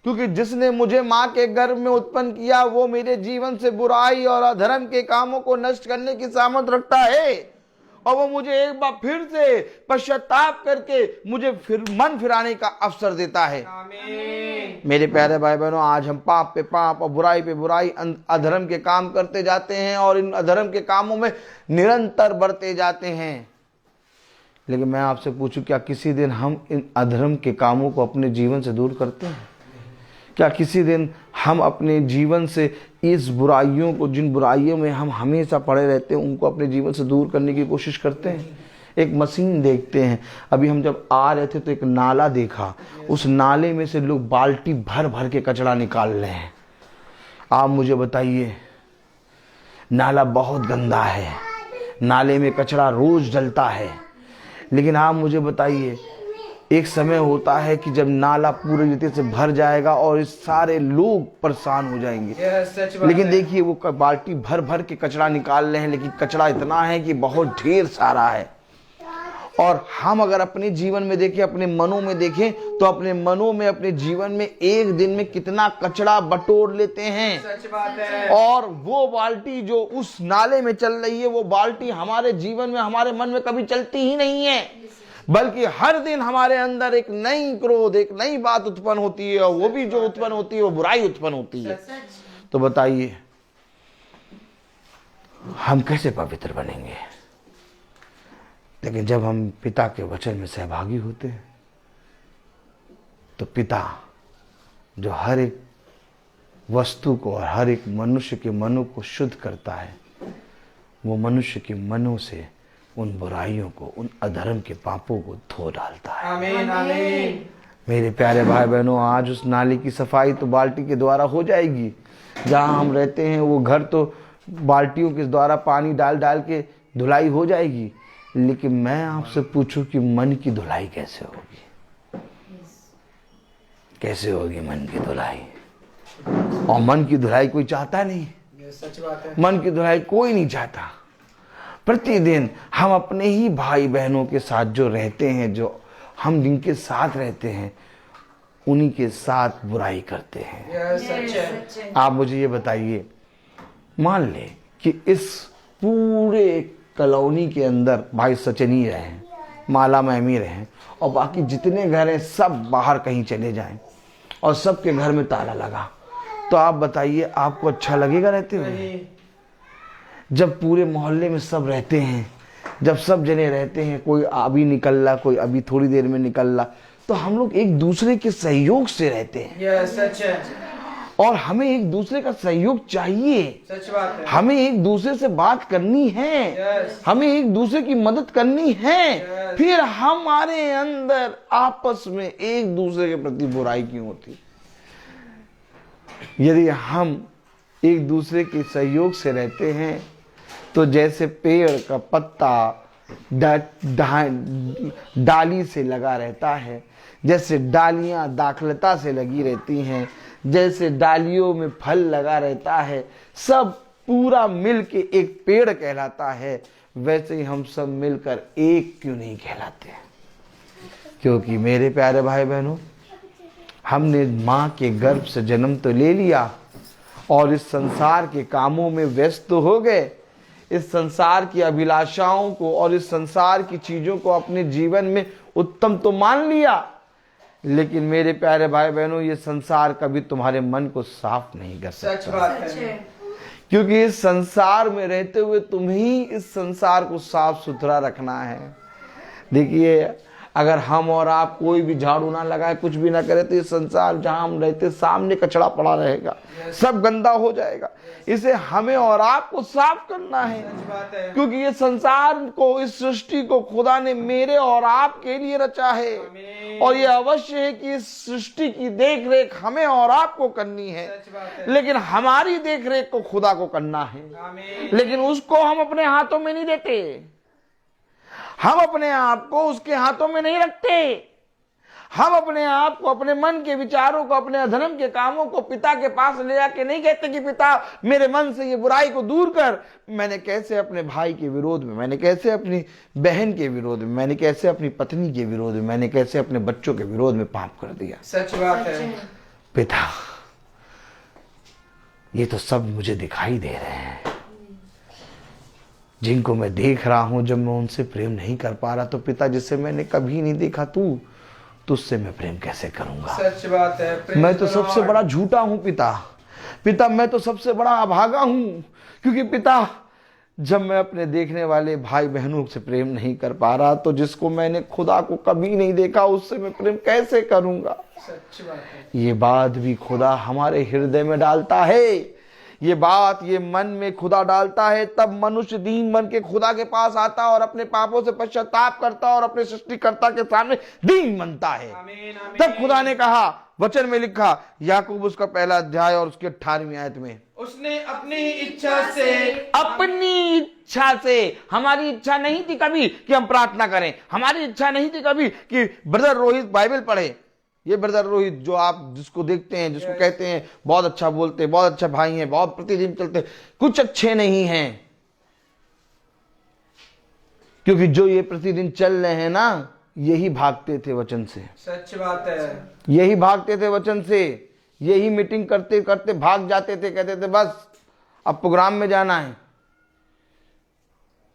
क्योंकि जिसने मुझे मां के गर्भ में उत्पन्न किया, वो मेरे जीवन से बुराई और अधर्म के कामों को नष्ट करने की सामर्थ रखता है। और वो मुझे एक बार फिर से पश्चाताप करके मुझे फिर मन फिराने का अवसर देता है। मेरे प्यारे भाई बहनों, आज हम पाप पे पाप और बुराई पे बुराई, अधर्म के काम करते जाते हैं और इन अधर्म के कामों में निरंतर बढ़ते जाते हैं। लेकिन मैं आपसे पूछूं, क्या किसी दिन हम इन अधर्म के कामों को अपने जीवन से दूर करते हैं? क्या किसी दिन हम अपने जीवन से इस बुराइयों को, जिन बुराइयों में हम हमेशा पड़े रहते हैं, उनको अपने जीवन से दूर करने की कोशिश करते हैं? एक मशीन देखते हैं। अभी हम जब आ रहे थे तो एक नाला देखा, उस नाले में से लोग बाल्टी भर भर के कचरा निकाल रहे हैं। आप मुझे बताइए, नाला बहुत गंदा है, नाले में कचरा रोज डलता है, लेकिन आप मुझे बताइए, एक समय होता है कि जब नाला पूरी रीति से भर जाएगा और इस सारे लोग परेशान हो जाएंगे। लेकिन देखिए, वो बाल्टी भर भर के कचरा निकाल रहे हैं, लेकिन कचरा इतना है कि बहुत ढेर सारा है। और हम अगर अपने जीवन में देखें, अपने मनों में देखें, तो अपने मनों में, अपने जीवन में एक दिन में कितना कचरा बटोर लेते हैं। सच बात है। और वो बाल्टी जो उस नाले में चल रही है, वो बाल्टी हमारे जीवन में, हमारे मन में कभी चलती ही नहीं है, बल्कि हर दिन हमारे अंदर एक नई क्रोध, एक नई बात उत्पन्न होती है, और वो भी जो उत्पन्न होती है वो बुराई उत्पन्न होती है। तो बताइए, हम कैसे पवित्र बनेंगे? लेकिन जब हम पिता के वचन में सहभागी होते हैं, तो पिता जो हर एक वस्तु को और हर एक मनुष्य के मनों को शुद्ध करता है, वो मनुष्य के मनों से उन बुराइयों को, उन अधर्म के पापों को धो डालता है। आमीन, आमीन। मेरे प्यारे भाई बहनों, आज उस नाली की सफाई तो बाल्टी के द्वारा हो जाएगी। जहाँ हम रहते हैं वो घर तो बाल्टियों के द्वारा पानी डाल डाल के धुलाई हो जाएगी, लेकिन मैं आपसे पूछूं कि मन की धुलाई कैसे होगी? कैसे होगी मन की धुलाई? और मन की धुलाई कोई चाहता नहीं। सच बात है। मन की धुलाई कोई नहीं चाहता। प्रतिदिन हम अपने ही भाई बहनों के साथ जो रहते हैं, जो हम जिनके साथ रहते हैं, उन्हीं के साथ बुराई करते हैं। सच है। आप मुझे ये बताइए, मान ले कि इस पूरे कॉलोनी के अंदर भाई सचिन ही रहे, माला मैमी रहे, और बाकी जितने घर हैं सब बाहर कहीं चले जाएं और सबके घर में ताला लगा, तो आप बताइए आपको अच्छा लगेगा रहते हुए? जब पूरे मोहल्ले में सब रहते हैं, जब सब जने रहते हैं, कोई अभी निकल रहा, कोई अभी थोड़ी देर में निकल रहा, तो हम लोग एक दूसरे के सहयोग से रहते हैं। यह सच है, और हमें एक दूसरे का सहयोग चाहिए। सच बात है। हमें एक दूसरे से बात करनी है, यस। हमें एक दूसरे की मदद करनी है। यस। फिर हमारे अंदर आपस में एक दूसरे के प्रति बुराई क्यों होती? यदि हम एक दूसरे के सहयोग से रहते हैं तो जैसे पेड़ का पत्ता डाली से लगा रहता है, जैसे डालियां दाखलता से लगी रहती हैं, जैसे डालियों में फल लगा रहता है, सब पूरा मिल के एक पेड़ कहलाता है, वैसे ही हम सब मिलकर एक क्यों नहीं कहलाते? क्योंकि मेरे प्यारे भाई बहनों, हमने माँ के गर्भ से जन्म तो ले लिया और इस संसार के कामों में व्यस्त तो हो गए, इस संसार की अभिलाषाओं को और इस संसार की चीजों को अपने जीवन में उत्तम तो मान लिया, लेकिन मेरे प्यारे भाई बहनों, ये संसार कभी तुम्हारे मन को साफ नहीं कर सकता। सच बात है। क्योंकि इस संसार में रहते हुए तुम्हें ही इस संसार को साफ सुथरा रखना है। देखिए, अगर हम और आप कोई भी झाड़ू ना लगाए, कुछ भी ना करे, तो ये संसार जहां हम रहते सामने कचरा पड़ा रहेगा, सब गंदा हो जाएगा। इसे हमें और आपको साफ करना है, क्योंकि ये संसार को, इस सृष्टि को खुदा ने मेरे और आपके लिए रचा है, और ये अवश्य है कि इस सृष्टि की देख रेख हमें और आपको करनी है, लेकिन हमारी देख रेख को खुदा को करना है। लेकिन उसको हम अपने हाथों में नहीं देते, हम अपने आप को उसके हाथों में नहीं रखते। हम अपने आप को, अपने मन के विचारों को, अपने अधर्म के कामों को पिता के पास ले जाके नहीं कहते कि पिता मेरे मन से ये बुराई को दूर कर। मैंने कैसे अपने भाई के विरोध में, मैंने कैसे अपनी बहन के विरोध में, मैंने कैसे अपनी पत्नी के विरोध में, मैंने कैसे अपने बच्चों के विरोध में पाप कर दिया। सच बात है। पिता, ये तो सब मुझे दिखाई दे रहे हैं, जिनको मैं देख रहा हूं, जब मैं उनसे प्रेम नहीं कर पा रहा, तो पिता जिसे मैंने कभी नहीं देखा, तुझसे मैं प्रेम कैसे करूंगा? सच बात है। मैं तो सबसे बड़ा झूठा हूं पिता। पिता, मैं तो सबसे बड़ा अभागा हूं, क्योंकि पिता, जब मैं अपने देखने वाले भाई बहनों से प्रेम नहीं कर पा रहा, तो जिसको मैंने खुदा को कभी नहीं देखा, उससे मैं प्रेम कैसे करूंगा? सच बात है। ये बात भी खुदा हमारे हृदय में डालता है, ये बात ये मन में खुदा डालता है, तब मनुष्य दीन मन के खुदा के पास आता और अपने पापों से पश्चाताप करता और अपने सृष्टिकर्ता के सामने दीन बनता है। आमीन, आमीन। तब खुदा ने कहा, वचन में लिखा, याकूब उसका पहला अध्याय और उसके 18वीं आयत में, उसने अपनी इच्छा से, अपनी इच्छा से, हमारी इच्छा नहीं थी कभी कि हम प्रार्थना करें, हमारी इच्छा नहीं थी कभी कि ब्रदर रोहित बाइबल पढ़े। ये ब्रदर रोहित जो आप जिसको देखते हैं, जिसको कहते हैं बहुत अच्छा बोलते, बहुत अच्छा भाई हैं, बहुत प्रतिदिन चलते, कुछ अच्छे नहीं हैं, क्योंकि जो ये प्रतिदिन चल रहे हैं ना, यही भागते थे वचन से। सच बात है। यही भागते थे वचन से, यही मीटिंग करते करते भाग जाते थे, कहते थे बस अब प्रोग्राम में जाना है।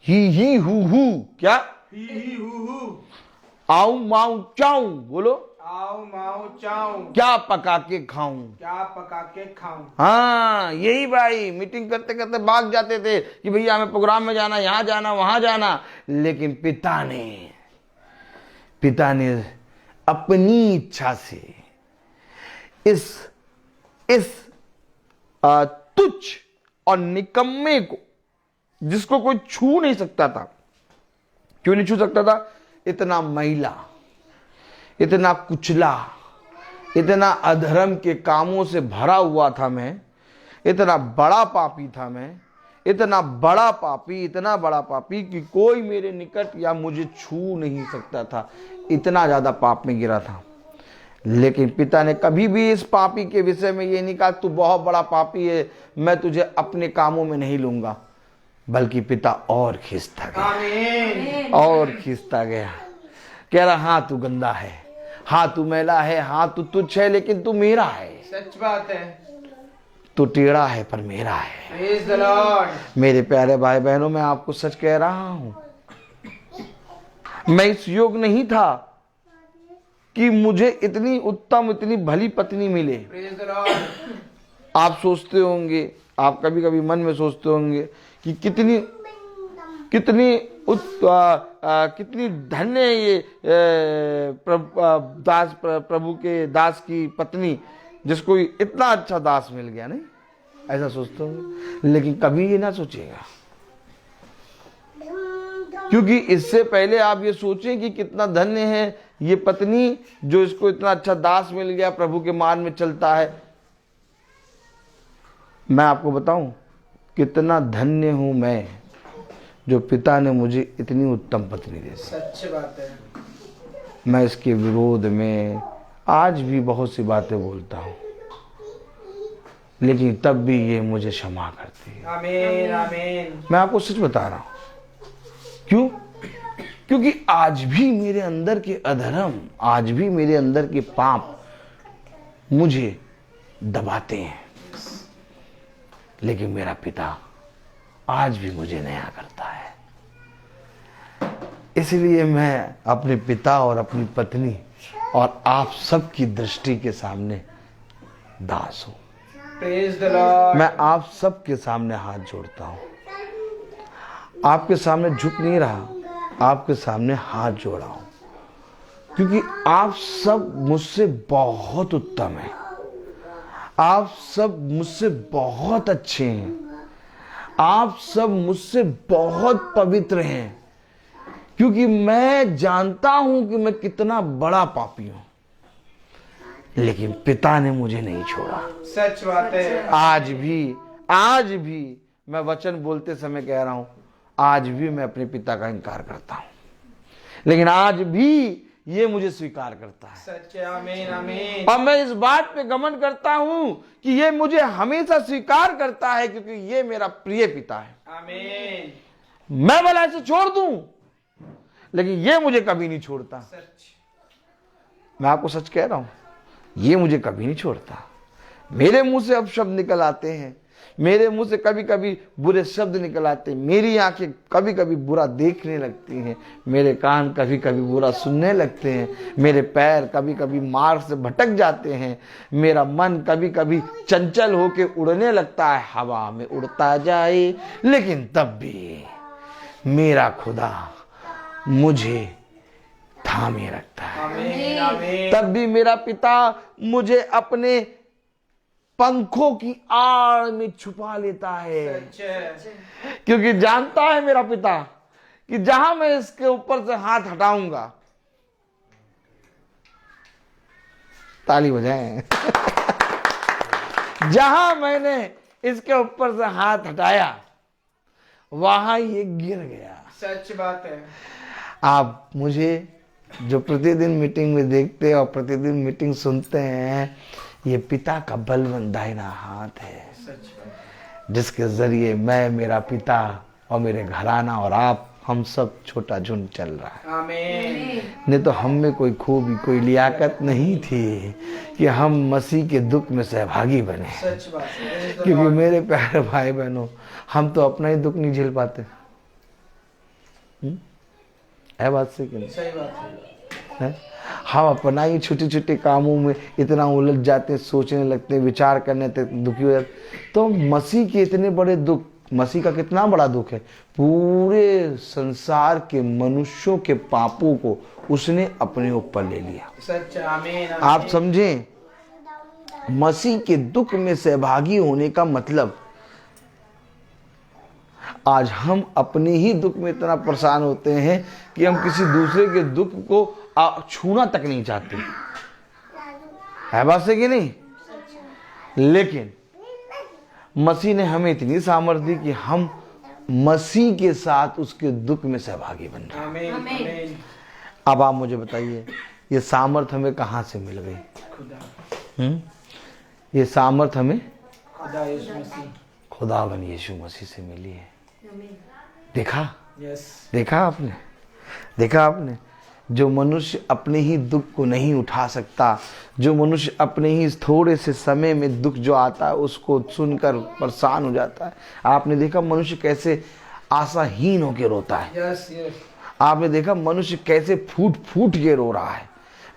ही हु क्या, ही हु आऊ माऊ चाऊ, बोलो, आओ माओ चाऊ, क्या पका के खाऊं, क्या पका के खाऊं। हाँ, यही भाई मीटिंग करते करते भाग जाते थे कि भैया हमें प्रोग्राम में जाना, यहां जाना, वहां जाना। लेकिन पिता ने अपनी इच्छा से इस तुच्छ और निकम्मे को, जिसको कोई छू नहीं सकता था, क्यों नहीं छू सकता था? इतना मैला, इतना कुचला, इतना अधर्म के कामों से भरा हुआ था मैं, इतना बड़ा पापी था मैं, इतना बड़ा पापी, इतना बड़ा पापी कि कोई मेरे निकट या मुझे छू नहीं सकता था, इतना ज्यादा पाप में गिरा था। लेकिन पिता ने कभी भी इस पापी के विषय में ये नहीं कहा तू बहुत बड़ा पापी है, मैं तुझे अपने कामों में नहीं लूंगा, बल्कि पिता और खींचता गया, आमीन। और खींचता गया, कह रहा हाँ तू गंदा है, हाँ तू मैला है, हाँ तू तुच्छ है, लेकिन तू मेरा है। सच बात है। तो टेढ़ा है पर मेरा है। Praise the Lord. मेरे प्यारे भाई बहनों, मैं आपको सच कह रहा हूं, मैं इस योग नहीं था कि मुझे इतनी उत्तम, इतनी भली पत्नी मिले। Praise the Lord. आप सोचते होंगे, आप कभी कभी मन में सोचते होंगे कि कितनी कितनी धन्य है ये प्रभु के दास की पत्नी, जिसको इतना अच्छा दास मिल गया। नहीं, ऐसा सोचते होंगे, लेकिन कभी ये ना सोचिएगा, क्योंकि इससे पहले आप ये सोचें कि कितना धन्य है ये पत्नी जो इसको इतना अच्छा दास मिल गया, प्रभु के मान में चलता है। मैं आपको बताऊं कितना धन्य हूं मैं जो पिता ने मुझे इतनी उत्तम पत्नी दे दी। सच बात है। मैं इसके विरोध में आज भी बहुत सी बातें बोलता हूं, लेकिन तब भी ये मुझे क्षमा करती है। आमीन, आमीन। मैं आपको सच बता रहा हूं। क्यों? क्योंकि आज भी मेरे अंदर के अधर्म, आज भी मेरे अंदर के पाप मुझे दबाते हैं, लेकिन मेरा पिता आज भी मुझे नया करता है। इसलिए मैं अपने पिता और अपनी पत्नी और आप सबकी दृष्टि के सामने दास हूं। Praise the Lord. मैं आप सबके सामने हाथ जोड़ता हूं, आपके सामने झुक नहीं रहा, आपके सामने हाथ जोड़ा हूं, क्योंकि आप सब मुझसे बहुत उत्तम हैं, आप सब मुझसे बहुत अच्छे हैं, आप सब मुझसे बहुत पवित्र हैं, क्योंकि मैं जानता हूं कि मैं कितना बड़ा पापी हूं, लेकिन पिता ने मुझे नहीं छोड़ा। सच बात है। आज भी मैं वचन बोलते समय कह रहा हूं, आज भी मैं अपने पिता का इनकार करता हूं, लेकिन आज भी ये मुझे स्वीकार करता है। सच है। आमीन, आमीन। और मैं इस बात पे घमंड करता हूं कि ये मुझे हमेशा स्वीकार करता है, क्योंकि ये मेरा प्रिय पिता है। आमीन। मैं भला इसे छोड़ दूं, लेकिन ये मुझे कभी नहीं छोड़ता। सच। मैं आपको सच कह रहा हूं, ये मुझे कभी नहीं छोड़ता। मेरे मुंह से अब शब्द निकल आते हैं, मेरे मुंह से कभी कभी बुरे शब्द निकल आते हैं, मेरी आंखें कभी कभी बुरा देखने लगती हैं, मेरे कान कभी कभी बुरा सुनने लगते हैं, मेरे पैर कभी कभी मार्ग से भटक जाते हैं, मेरा मन कभी कभी चंचल होके उड़ने लगता है, हवा में उड़ता जाए, लेकिन तब भी मेरा खुदा मुझे थामे रखता है। आमीन, आमीन। तब भी मेरा पिता मुझे अपने पंखों की आड़ में छुपा लेता है, सच है। क्योंकि जानता है मेरा पिता कि जहां मैं इसके ऊपर से हाथ हटाऊंगा, ताली बजाएं, जहां मैंने इसके ऊपर से हाथ हटाया वहां ये गिर गया। सच बात है। आप मुझे जो प्रतिदिन मीटिंग में देखते और प्रतिदिन मीटिंग सुनते हैं, ये पिता का बलवंत दाहिना हाथ है, सच बात। जिसके जरिए मैं, मेरा पिता और मेरे घराना और आप, हम सब छोटा झुंड चल रहा है। आमीन। नहीं तो हम में कोई खूबी, कोई लियाकत नहीं थी कि हम मसीह के दुख में सहभागी बने। सच बात है। क्योंकि मेरे प्यारे भाई बहनों, हम तो अपना ही दुख नहीं झेल पाते। है बात से कि नहीं? सही बात है। हम अपना ही छोटे छोटे कामों में इतना उलझ जाते हैं, सोचने लगते हैं, विचार करने तक दुखी हो जाते। तो मसीह के इतने बड़े दुख, मसीह का कितना बड़ा दुख है, पूरे संसार के मनुष्यों के पापों को उसने अपने ऊपर ले लिया। सच। आमीन, आमीन। आप समझें, मसीह के दुख में सहभागी होने का मतलब, आज हम अपने ही दुख में इतना परेशान होते हैं कि हम किसी दूसरे के दुख को छूना तक नहीं चाहते। है बात से कि नहीं? लेकिन मसीह ने हमें इतनी सामर्थ्य दी कि हम मसीह के साथ उसके दुख में सहभागी बन रहे हैं। आमीन, आमीन। अब आप मुझे बताइए, ये सामर्थ्य हमें कहाँ से मिल गई? खुदा। ये सामर्थ्य हमें खुदा यीशु मसीह। खुदावन यीशु मसीह से मिली है। देखा? यस। देखा आपने? देखा आपने? जो मनुष्य अपने ही दुख को नहीं उठा सकता, जो मनुष्य अपने ही थोड़े से समय में दुख जो आता है उसको सुनकर परेशान हो जाता है। आपने देखा मनुष्य कैसे आशाहीन होकर रोता है। आपने देखा मनुष्य कैसे फूट फूट के रो रहा है,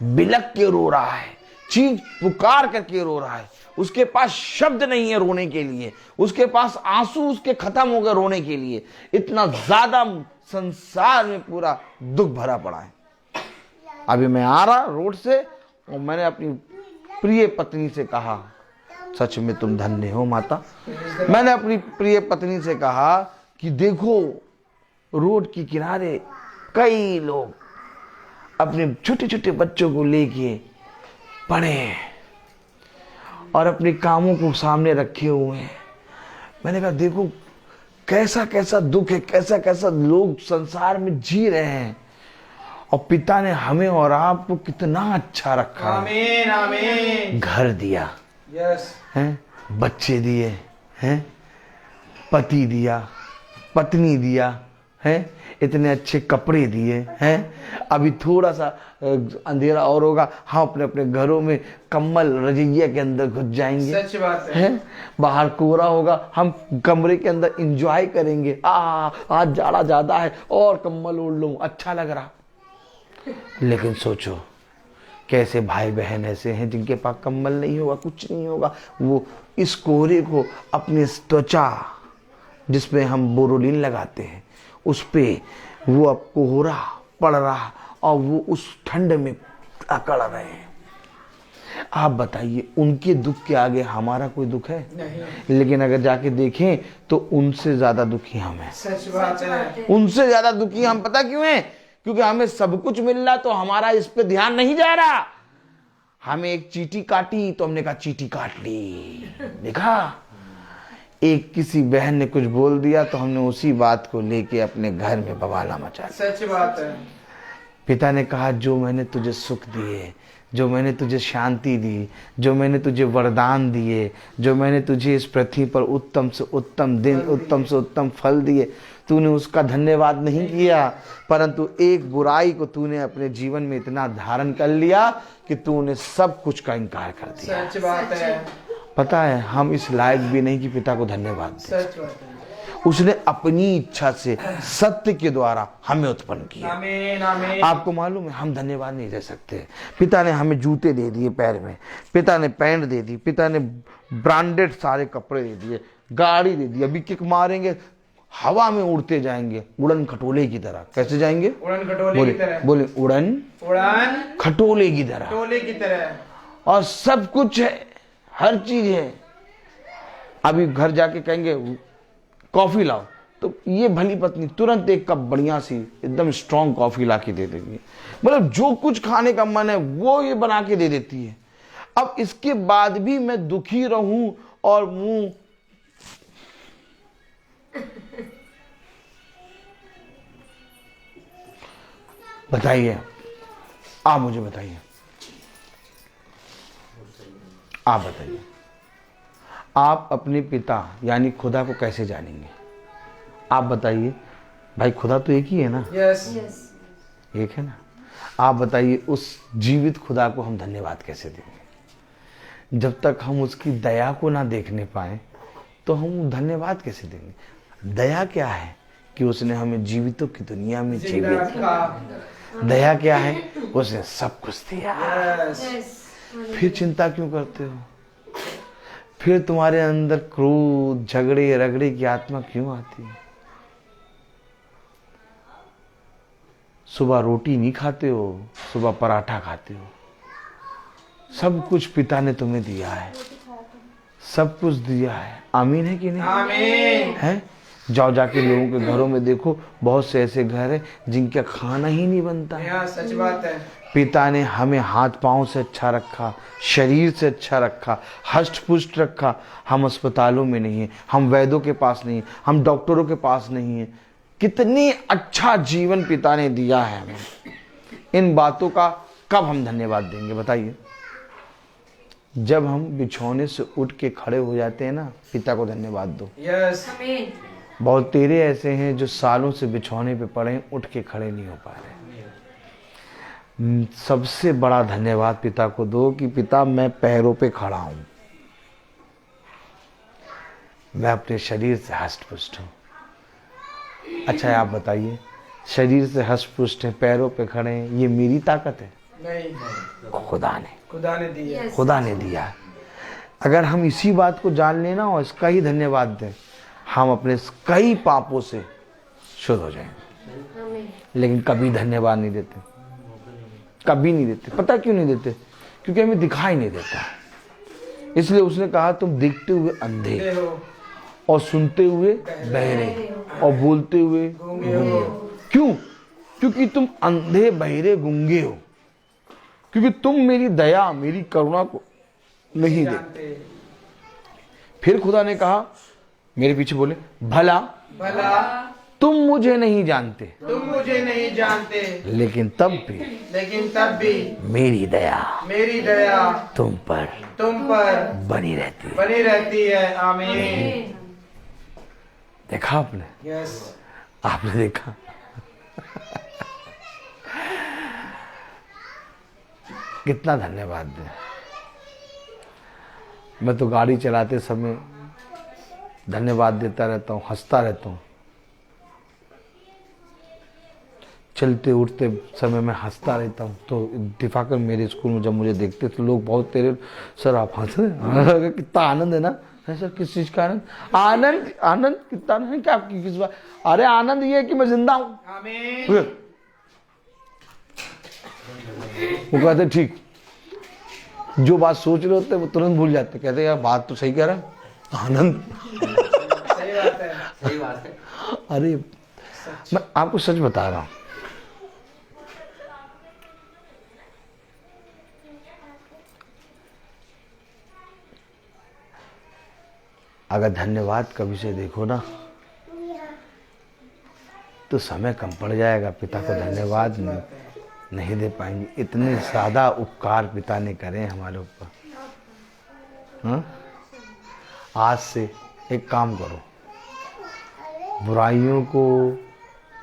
बिलक के रो रहा है, चीख पुकार करके रो रहा है। उसके पास शब्द नहीं है रोने के लिए, उसके पास आंसू उसके खत्म हो गए रोने के लिए। इतना ज्यादा संसार में पूरा दुख भरा पड़ा है। अभी मैं आ रहा रोड से और मैंने अपनी प्रिय पत्नी से कहा, सच में तुम धन्य हो माता। मैंने अपनी प्रिय पत्नी से कहा कि देखो रोड के किनारे कई लोग अपने छोटे छोटे बच्चों को लेके पड़े हैं और अपने कामों को सामने रखे हुए हैं। मैंने कहा देखो कैसा कैसा दुख है, कैसा कैसा लोग संसार में जी रहे हैं, और पिता ने हमें और आपको कितना अच्छा रखा है। आमीन आमीन। घर दिया, यस, हैं, बच्चे दिए हैं, पति दिया, पत्नी दिया है, इतने अच्छे कपड़े दिए हैं। अभी थोड़ा सा अंधेरा और होगा, हम अपने अपने घरों में कम्बल रजैया के अंदर घुस जाएंगे। सच बात है। बाहर कोहरा होगा, हम कमरे के अंदर एंजॉय करेंगे। आज जाड़ा ज्यादा है और कम्बल ओढ़ लूं, अच्छा लग रहा। लेकिन सोचो कैसे भाई बहन ऐसे हैं जिनके पास कम्बल नहीं होगा, कुछ नहीं होगा, वो इस कोहरे को अपनी त्वचा जिसमें हम बोरोलिन लगाते हैं उस पे वो अब कोहरा पड़ रहा और वो उस ठंड में अकड़ रहे हैं। आप बताइए उनके दुख के आगे हमारा कोई दुख है? नहीं। लेकिन अगर जाके देखें तो उनसे ज्यादा दुखी हम हैं। सच बात है। उनसे ज्यादा दुखी हम पता क्यों हैं? क्योंकि हमें सब कुछ मिल रहा तो हमारा इस पे ध्यान नहीं जा रहा। हमें एक चींटी काटी तो हमने कहा चींटी काट ली, देखा। एक किसी बहन ने कुछ बोल दिया तो हमने उसी बात को लेके अपने घर में बवाला मचा दिया। सच बात है। पिता ने कहा जो मैंने तुझे सुख दिए, जो मैंने तुझे शांति दी, जो मैंने तुझे वरदान दिए, जो मैंने तुझे इस पृथ्वी पर उत्तम से उत्तम दिन, उत्तम से उत्तम फल दिए, तूने उसका धन्यवाद नहीं किया, परंतु एक बुराई को तूने अपने जीवन में इतना धारण कर लिया कि तूने सब कुछ का इनकार कर दिया। सच बात है। पता है हम इस लायक भी नहीं कि पिता को धन्यवाद दें। सच बात है। उसने अपनी इच्छा से सत्य के द्वारा हमें उत्पन्न किया। आमीन आमीन। आपको मालूम है हम धन्यवाद नहीं दे सकते। पिता ने हमें जूते दे दिए पैर में, पिता ने पैंट दे दी, पिता ने ब्रांडेड सारे कपड़े दे दिए, गाड़ी दे दी। अभी किक मारेंगे हवा में उड़ते जाएंगे उड़न खटोले की तरह। कैसे जाएंगे? उड़न खटोले की तरह। बोले उड़न खटोले की तरह। खटोले की तरह। और सब कुछ है, हर चीज है। अभी घर जाके कहेंगे कॉफी लाओ तो ये भली पत्नी तुरंत एक कप बढ़िया सी एकदम स्ट्रांग कॉफी ला के दे देगी। मतलब जो कुछ खाने का मन है वो ये बना के दे देती है। अब इसके बाद भी मैं दुखी रहूं और मुंह बताइए, आप मुझे बताइए, आप बताइए, आप अपने पिता यानी खुदा को कैसे जानेंगे? आप बताइए भाई, खुदा तो एक ही है ना? यस। एक है ना। आप बताइए उस जीवित खुदा को हम धन्यवाद कैसे देंगे? जब तक हम उसकी दया को ना देखने पाए तो हम धन्यवाद कैसे देंगे? दया क्या है कि उसने हमें जीवितों की दुनिया में जीवित। दया क्या है? उसने सब कुछ दिया। फिर चिंता क्यों करते हो? फिर तुम्हारे अंदर क्रोध, झगड़े, रगड़े की आत्मा क्यों आती है? सुबह रोटी नहीं खाते हो, सुबह पराठा खाते हो। सब कुछ पिता ने तुम्हें दिया है, सब कुछ दिया है। आमीन है कि नहीं? आमीन है। जाओ जाके लोगों के घरों में देखो, बहुत से ऐसे घर हैं जिनका खाना ही नहीं बनता। सच बात है। पिता ने हमें हाथ पांव से अच्छा रखा, शरीर से अच्छा रखा, हष्ट पुष्ट रखा। हम अस्पतालों में नहीं है, हम वैद्यों के पास नहीं है, हम डॉक्टरों के पास नहीं है। कितनी अच्छा जीवन पिता ने दिया है हमें। इन बातों का कब हम धन्यवाद देंगे बताइए? जब हम बिछौने से उठ के खड़े हो जाते हैं ना, पिता को धन्यवाद दो। यस। बहुत तेरे ऐसे हैं जो सालों से बिछौने पे पड़े हैं, उठ के खड़े नहीं हो पा रहे। सबसे बड़ा धन्यवाद पिता को दो कि पिता मैं पैरों पे खड़ा हूं, मैं अपने शरीर से हष्ट पुष्ट हूं। अच्छा आप बताइए, शरीर से हष्ट पुष्ट है, पैरों पे खड़े हैं, ये मेरी ताकत है? नहीं, खुदा ने दिया। खुदा ने दिया। अगर हम इसी बात को जान लेना और इसका ही धन्यवाद दें, हम अपने कई पापों से शुद्ध हो जाएंगे। लेकिन कभी धन्यवाद नहीं देते, कभी नहीं देते। पता क्यों नहीं देते? क्योंकि हमें दिखाई नहीं देता। इसलिए उसने कहा तुम देखते हुए अंधे और सुनते हुए बहरे और बोलते हुए गूंगे हो। क्यों? क्योंकि तुम अंधे बहरे गूंगे हो, क्योंकि तुम मेरी दया मेरी करुणा को नहीं देखते। फिर खुदा ने कहा, मेरे पीछे बोले, भला तुम मुझे नहीं जानते, लेकिन तब भी मेरी दया तुम पर बनी रहती है। आमीन। देखा आपने? यस। आपने देखा? कितना धन्यवाद दें। मैं तो गाड़ी चलाते समय धन्यवाद देता रहता हूँ, हंसता रहता हूँ। चलते उठते समय मैं हंसता रहता हूँ। तो इत्तेफाकन मेरे स्कूल में जब मुझे देखते तो लोग बहुत तेरे सर आप हंस रहे, कितना आनंद है ना। सर किस चीज का आनंद? आनंद कितना आनंद है? क्या किस बात? अरे आनंद ये है कि मैं जिंदा हूँ। वो कहते ठीक, जो बात सोच रहे होते वो तुरंत भूल जाते, कहते यार बात तो सही कह रहा है, आनंद। सही बात है। अरे मैं आपको सच बता रहा हूं, अगर धन्यवाद कभी से देखो ना तो समय कम पड़ जाएगा। पिता को धन्यवाद नहीं दे पाएंगे। इतने ज्यादा उपकार पिता ने करे हमारे ऊपर। हाँ? आज से एक काम करो, बुराइयों को,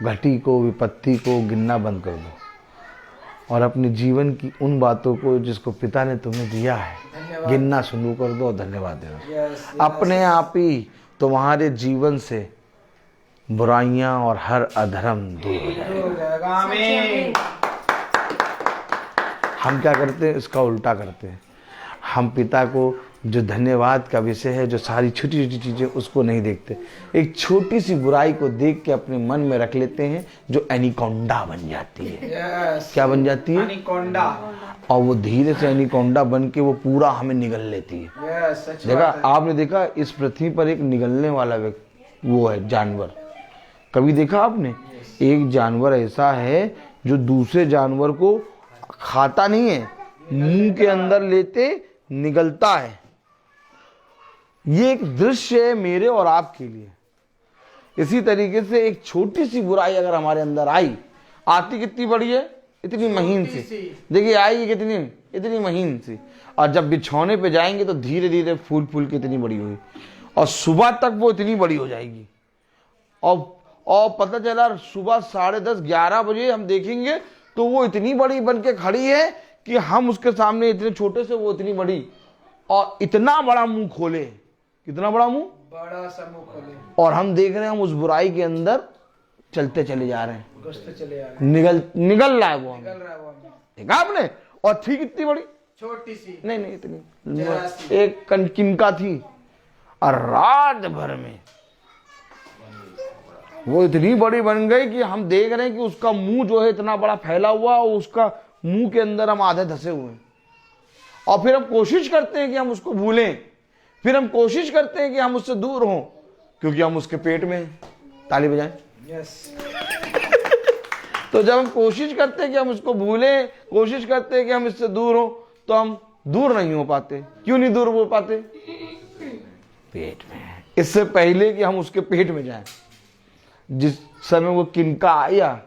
घटी को, विपत्ति को गिनना बंद कर दो और अपने जीवन की उन बातों को जिसको पिता ने तुम्हें दिया है गिनना शुरू कर दो और धन्यवाद देना। अपने आप ही तुम्हारे जीवन से बुराइयां और हर अधर्म दूर हो जाएगा। आमीन। हम क्या करते हैं? इसका उल्टा करते हैं। हम पिता को जो धन्यवाद का विषय है, जो सारी छोटी छोटी चीजें, उसको नहीं देखते। एक छोटी सी बुराई को देख के अपने मन में रख लेते हैं, जो एनिकोंडा बन जाती है। क्या बन जाती है? एनिकोंडा। और वो धीरे से एनिकोंडा बन के वो पूरा हमें निगल लेती है। देखा आपने? देखा इस पृथ्वी पर एक निगलने वाला वो है जानवर। कभी देखा आपने? एक जानवर ऐसा है जो दूसरे जानवर को खाता नहीं है, मुंह के अंदर लेते निगलता है। ये एक दृश्य है मेरे और आपके लिए। इसी तरीके से एक छोटी सी बुराई अगर हमारे अंदर आई, आती कितनी बड़ी है? इतनी महीन सी। देखिए आई कितनी, इतनी महीन सी। और जब बिछौने पे जाएंगे तो धीरे धीरे फूल फूल के इतनी बड़ी हुई और सुबह तक वो इतनी बड़ी हो जाएगी। और पता चला सुबह 10:30 11 बजे हम देखेंगे तो वो इतनी बड़ी बन के खड़ी है कि हम उसके सामने इतने छोटे से, वो इतनी बड़ी और इतना बड़ा मुंह खोले। कितना बड़ा मुंह? बड़ा सा मुंह खोले। और हम देख रहे हैं हम उस बुराई के अंदर चलते चले जा रहे हैं, चले जा रहे हैं। निगल रहा है वो। देखा आपने? और थी कितनी बड़ी? छोटी सी। नहीं इतनी, एक किनका थी। और रात भर में वो इतनी बड़ी बन गई कि हम देख रहे हैं कि उसका मुंह जो है इतना बड़ा फैला हुआ और उसका मुंह के अंदर हम आधे धसे हुए हैं। और फिर हम कोशिश करते हैं कि हम उसको भूलें, फिर हम कोशिश करते हैं कि हम उससे दूर हों, क्योंकि हम उसके पेट में हैं। ताली बजाएं। यस। तो जब हम कोशिश करते हैं कि हम उसको भूलें, कोशिश करते हैं कि हम इससे दूर हों, तो हम दूर नहीं हो पाते। क्यों नहीं दूर हो पाते? पेट में। इससे पहले कि हम उसके पेट में जाएं, जिस समय वो किनका आया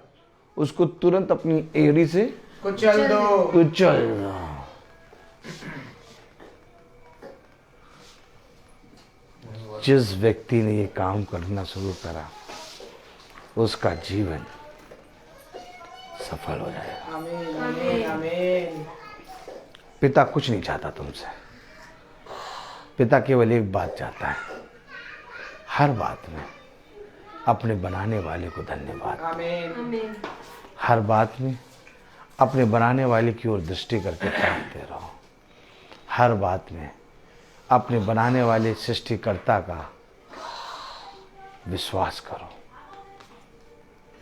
उसको तुरंत अपनी एड़ी से कुचल दो। जिस व्यक्ति ने ये काम करना शुरू करा उसका जीवन सफल हो जाएगा। आमीन आमीन आमीन। पिता कुछ नहीं चाहता तुमसे, पिता केवल एक बात चाहता है, हर बात में अपने बनाने वाले को धन्यवाद। आमीन। हर बात में अपने बनाने वाले की ओर दृष्टि करके ताकते रहो। हर बात में अपने बनाने वाले सृष्टिकर्ता का विश्वास करो।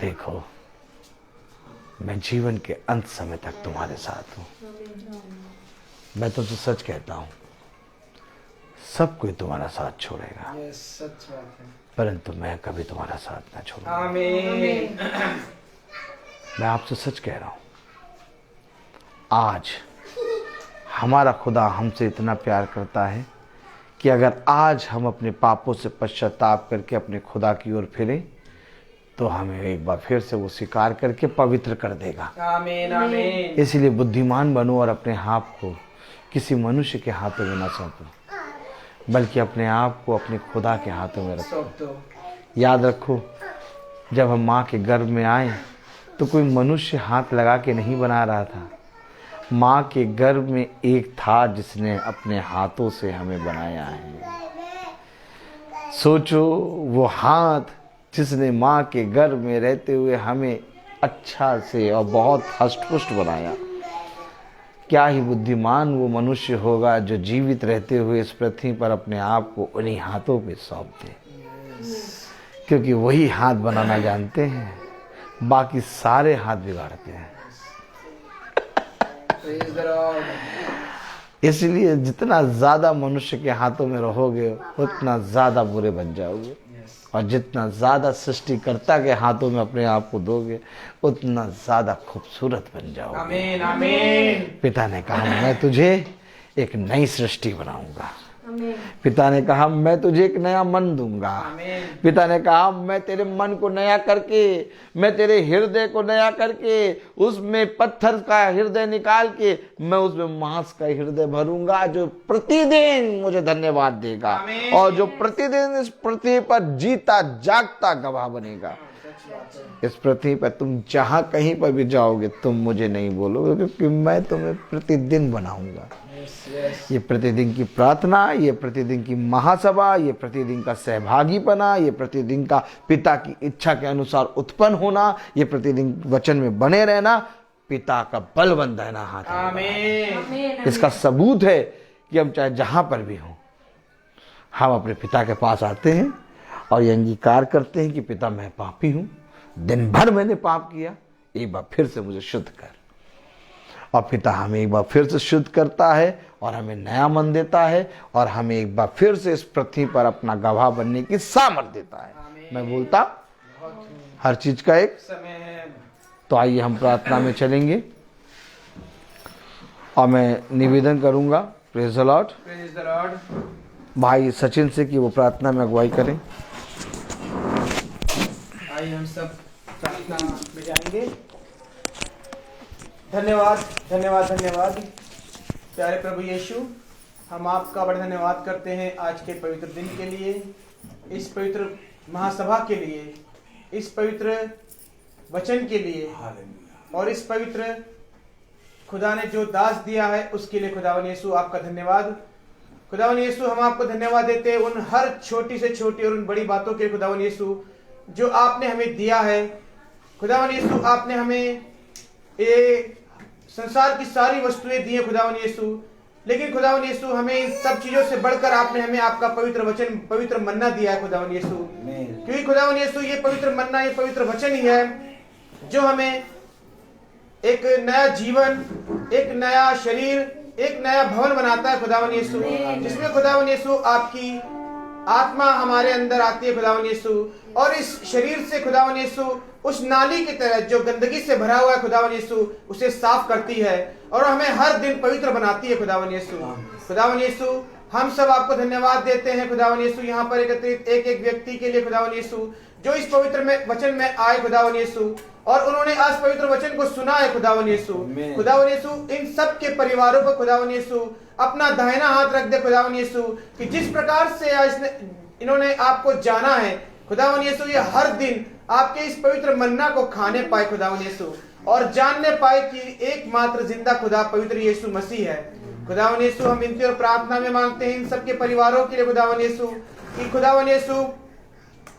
देखो, मैं जीवन के अंत समय तक तुम्हारे साथ हूँ। मैं तुमसे सच कहता हूँ, सब कोई तुम्हारा साथ छोड़ेगा, सच बात है। परंतु मैं कभी तुम्हारा साथ न छोड़ूंगा। आमीन। मैं आपसे सच कह रहा हूँ, आज हमारा खुदा हमसे इतना प्यार करता है कि अगर आज हम अपने पापों से पश्चाताप करके अपने खुदा की ओर फिरें तो हमें एक बार फिर से वो स्वीकार करके पवित्र कर देगा। आमीन आमीन। इसलिए बुद्धिमान बनो और अपने आप को किसी मनुष्य के हाथों में न सौंपो, बल्कि अपने आप को अपने खुदा के हाथों में रखो। सौंप दो। याद रखो, जब हम माँ के गर्भ में आए तो कोई मनुष्य हाथ लगा के नहीं बना रहा था। माँ के गर्भ में एक था जिसने अपने हाथों से हमें बनाया है। सोचो, वो हाथ जिसने माँ के गर्भ में रहते हुए हमें अच्छा से और बहुत हष्ट-पुष्ट बनाया, क्या ही बुद्धिमान वो मनुष्य होगा जो जीवित रहते हुए इस पृथ्वी पर अपने आप को उन्हीं हाथों पे सौंप दे, क्योंकि वही हाथ बनाना जानते हैं, बाकी सारे हाथ बिगाड़ते हैं। Praise the Lord. इसलिए जितना ज़्यादा मनुष्य के हाथों में रहोगे उतना ज़्यादा बुरे बन जाओगे, और जितना ज़्यादा सृष्टिकर्ता के हाथों में अपने आप को दोगे उतना ज़्यादा खूबसूरत बन जाओगे। आमीन आमीन। पिता ने कहा, मैं तुझे एक नई सृष्टि बनाऊंगा। पिता ने कहा, मैं तुझे एक नया मन दूंगा। पिता ने कहा, मैं तेरे मन को नया करके, मैं तेरे हृदय को नया करके, उसमें पत्थर का हृदय निकाल के मैं उसमें मांस का हृदय भरूंगा, जो प्रतिदिन मुझे धन्यवाद देगा और जो प्रतिदिन इस पृथ्वी पर जीता जागता गवाह बनेगा। इस पृथ्वी पर तुम जहां कहीं पर भी जाओगे तुम मुझे नहीं बोलोगे, क्योंकि मैं तुम्हें प्रतिदिन बनाऊंगा। ये प्रतिदिन की प्रार्थना, ये प्रतिदिन की महासभा, ये प्रतिदिन का सहभागीपना, ये प्रतिदिन का पिता की इच्छा के अनुसार उत्पन्न होना, ये प्रतिदिन वचन में बने रहना पिता का बलवंत दाहिना हाथ है। आमीन। इसका सबूत है कि हम चाहे जहां पर भी हों, हम अपने पिता के पास आते हैं और ये अंगीकार करते हैं कि पिता, मैं पापी हूं, दिन भर मैंने पाप किया, एक बार फिर से मुझे शुद्ध कर। और पिता हमें एक बार फिर से शुद्ध करता है और हमें नया मन देता है और हमें एक बार फिर से इस पृथ्वी पर अपना गवाह बनने की सामर्थ देता है। मैं बोलता हर चीज का एक समय है। तो आइए हम प्रार्थना में चलेंगे और मैं निवेदन करूंगा, praise the Lord, Praise the Lord। भाई सचिन से कि वो प्रार्थना में अगुवाई करें। आइए हम सब प्रार्थना में जाएंगे। धन्यवाद धन्यवाद धन्यवाद प्यारे प्रभु यीशु, हम आपका बड़ा धन्यवाद करते हैं आज के पवित्र दिन के लिए, इस पवित्र महासभा के लिए, इस पवित्र वचन के लिए और इस पवित्र खुदा ने जो दास दिया है उसके लिए खुदावन यीशु आपका धन्यवाद। खुदावन यीशु, हम आपको धन्यवाद देते हैं उन हर छोटी से छोटी और उन बड़ी बातों के खुदावन यीशु जो आपने हमें दिया है। खुदावन यीशु, आपने हमें ये संसार की सारी वस्तुएं दी हैं खुदावन यीशु, लेकिन खुदावन यीशु हमें इन सब चीजों से बढ़कर आपने हमें आपका पवित्र वचन, पवित्र मन्ना दिया है खुदावन यीशु। क्योंकि खुदावन यीशु ये पवित्र मन्ना, ये पवित्र वचन ही है जो हमें एक नया जीवन, एक नया शरीर, एक नया भवन बनाता है खुदावन यीशु, जिसमें खुदावन यीशु आपकी आत्मा हमारे अंदर आती है खुदावन यीशु, और इस शरीर से खुदावन यीशु उस नाली की तरह जो गंदगी से भरा हुआ है खुदावन यीशु उसे साफ करती है और हमें हर दिन पवित्र बनाती है खुदावन यीशु। खुदावन यीशु, हम सब आपको धन्यवाद देते हैं खुदावन यीशु, यहाँ पर एकत्रित एक एक व्यक्ति के लिए खुदावन यीशु जो इस पवित्र में वचन में आए खुदावन यीशु और उन्होंने आज पवित्र वचन को सुना है खुदावन यीशु। खुदावन यीशु, इन सब के परिवारों पर खुदावन यीशु अपना दाहिना हाथ रख दे खुदावन यीशु, कि जिस प्रकार से आज इन्होंने आपको जाना है खुदावन यीशु, ये हर दिन आपके इस पवित्र मन्ना को खाने पाए खुदावन यीशु, और जानने पाए कि एकमात्र जिंदा खुदा पवित्र यीशु मसीह है। खुदावन यीशु, हम विनती और प्रार्थना में मांगते हैं इन सबके परिवारों के लिए खुदावन यीशु, कि खुदावन यीशु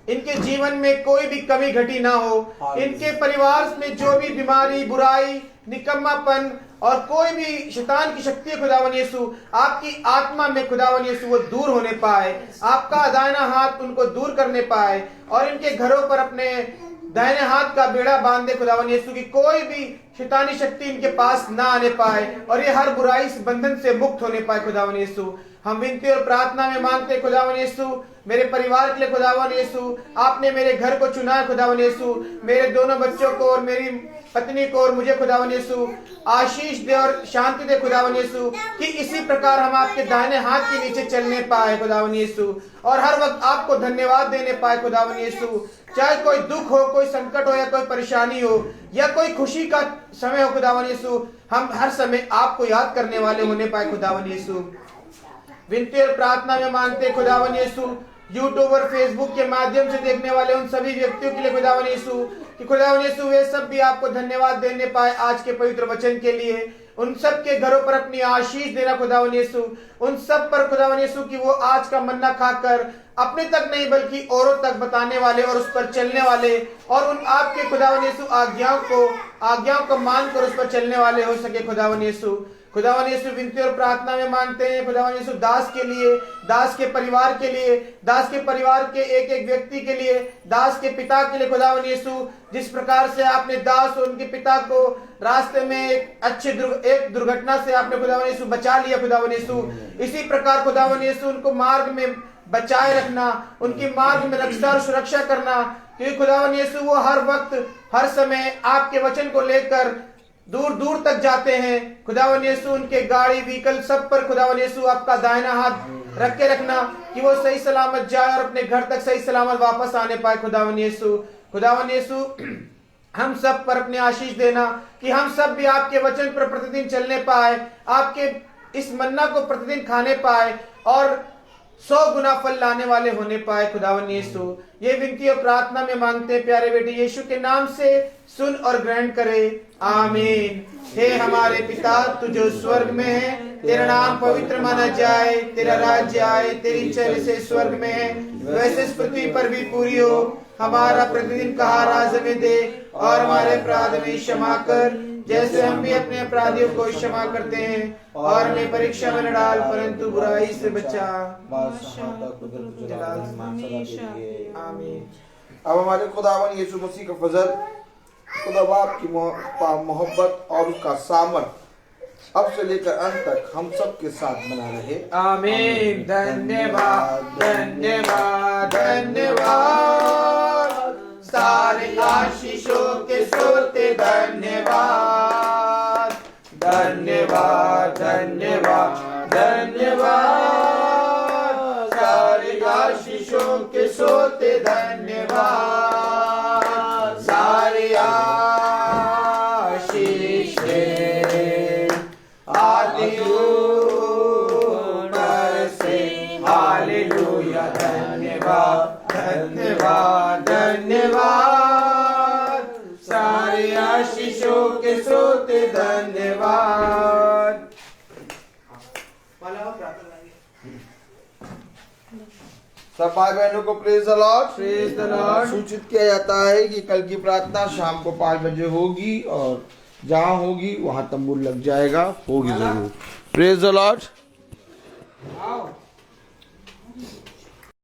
इनके जीवन में कोई भी कमी घटी ना हो। इनके परिवार में जो भी बीमारी, बुराई, निकम्मापन और कोई भी शैतान की शक्ति है खुदावन यीशु, आपकी आत्मा में खुदावन यीशु वो दूर होने पाए। आपका दाहिना हाथ उनको दूर करने पाए और इनके घरों पर अपने दाहिने हाथ का बेड़ा बांध दे खुदावन यीशु, की कोई भी शैतानी शक्ति इनके पास ना आने पाए और ये हर बुराई से बंधन से मुक्त होने पाए खुदावन यीशु। हम विनती और प्रार्थना में मांगते खुदावन यीशु, मेरे परिवार के लिए खुदावन यीशु, आपने मेरे घर को चुना है खुदावन यीशु, मेरे दोनों बच्चों को और मेरी पत्नी को और मुझे खुदावन यीशु आशीष दे और शांति दे खुदावन यीशु, कि इसी प्रकार हम आपके दाहिने हाथ के नीचे चलने पाए खुदावन यीशु और हर वक्त आपको धन्यवाद देने पाए खुदावन यीशु। चाहे कोई दुख हो, कोई संकट हो या कोई परेशानी हो या कोई खुशी का समय हो खुदावन यीशु, हम हर समय आपको याद करने वाले होने पाए खुदावन यीशु। विनती और प्रार्थना में मांगते खुदावन यीशु, यूट्यूब और फेसबुक के माध्यम से देखने वाले उन सभी व्यक्तियों के लिए खुदावन यीशु, कि खुदावन यीशु वे सब भी आपको धन्यवाद देने पाए आज के पवित्र वचन के लिए। उन सब के घरों पर अपनी आशीष देना खुदावन यीशु, उन सब पर खुदावन यीशु कि वो आज का मन्ना खाकर अपने तक नहीं बल्कि औरों तक बताने वाले और उस पर चलने वाले और उन आपके खुदावन यीशु आज्ञाओं को मानकर उस पर चलने वाले हो सके खुदावन यीशु। खुदावन यीशु, विनती और प्रार्थना में मांगते हैं खुदावन यीशु दास के लिए, दास के परिवार के लिए, दास के परिवार के एक एक व्यक्ति के लिए, दास के पिता के लिए खुदावन यीशु, जिस प्रकार से आपने दास और उनके पिता को रास्ते में एक दुर्घटना से आपने खुदावन यीशु बचा लिया खुदावन यीशु, इसी प्रकार खुदावन यीशु उनको मार्ग में बचाए रखना, उनके मार्ग में रक्षा और सुरक्षा करना, क्योंकि खुदावन यीशु वो हर वक्त हर समय आपके वचन को लेकर दूर दूर तक जाते हैं खुदावन यीशु। उनके गाड़ी व्हीकल सब पर खुदावन यीशु आपका दाहिना हाथ रख के रखना, कि वो सही सलामत जाए और अपने घर तक सही सलामत वापस आने पाए खुदावन यीशु। खुदावन यीशु, हम सब पर अपनी आशीष देना, कि हम सब भी आपके वचन पर प्रतिदिन चलने पाए, आपके इस मन्ना को प्रतिदिन खाने पाए और 100 गुना फल लाने वाले होने पाए खुदावन यीशु। ये विनती और प्रार्थना में मांगते हैं प्यारे बेटे यीशु के नाम से, सुन और ग्रहण करे, आमीन। हे हमारे पिता, तू जो स्वर्ग में है, तेरा नाम पवित्र माना जाए, तेरा राज्य आए, तेरी इच्छा जैसे स्वर्ग में है वैसे इस पृथ्वी पर भी पूरी हो। हमारा प्रतिदिन का आहार आज हमें दे और हमारे अपराध में क्षमा कर, जैसे हम भी अपने अपराधियों को क्षमा करते हैं, और हमें परीक्षा में न डाल परंतु बुराई से बचा। आमीन। अब हमारे खुदावन यीशु मसीह का फजल, खुदा बाप की मोहब्बत और उसका सामर्थ अब से लेकर अंत तक हम सब के साथ बना रहे, आमीन। धन्यवाद धन्यवाद धन्यवाद, सारे आशीषों के सोते धन्यवाद धन्यवाद धन्यवाद धन्यवाद, सारे आशीषों के सोते धन्यवाद, सारे आशीषें आती ऊपर से, हालेलुया। धन्यवाद धन्यवाद धन्यवाद, सारे आशीषों के सोते धन्यवाद। सब भाई बहनों को praise the Lord, praise the Lord. सूचित किया जाता है कि कल की प्रार्थना शाम को 5 बजे होगी और जहाँ होगी वहाँ तंबू लग जाएगा, होगी जरूर। Praise the Lord.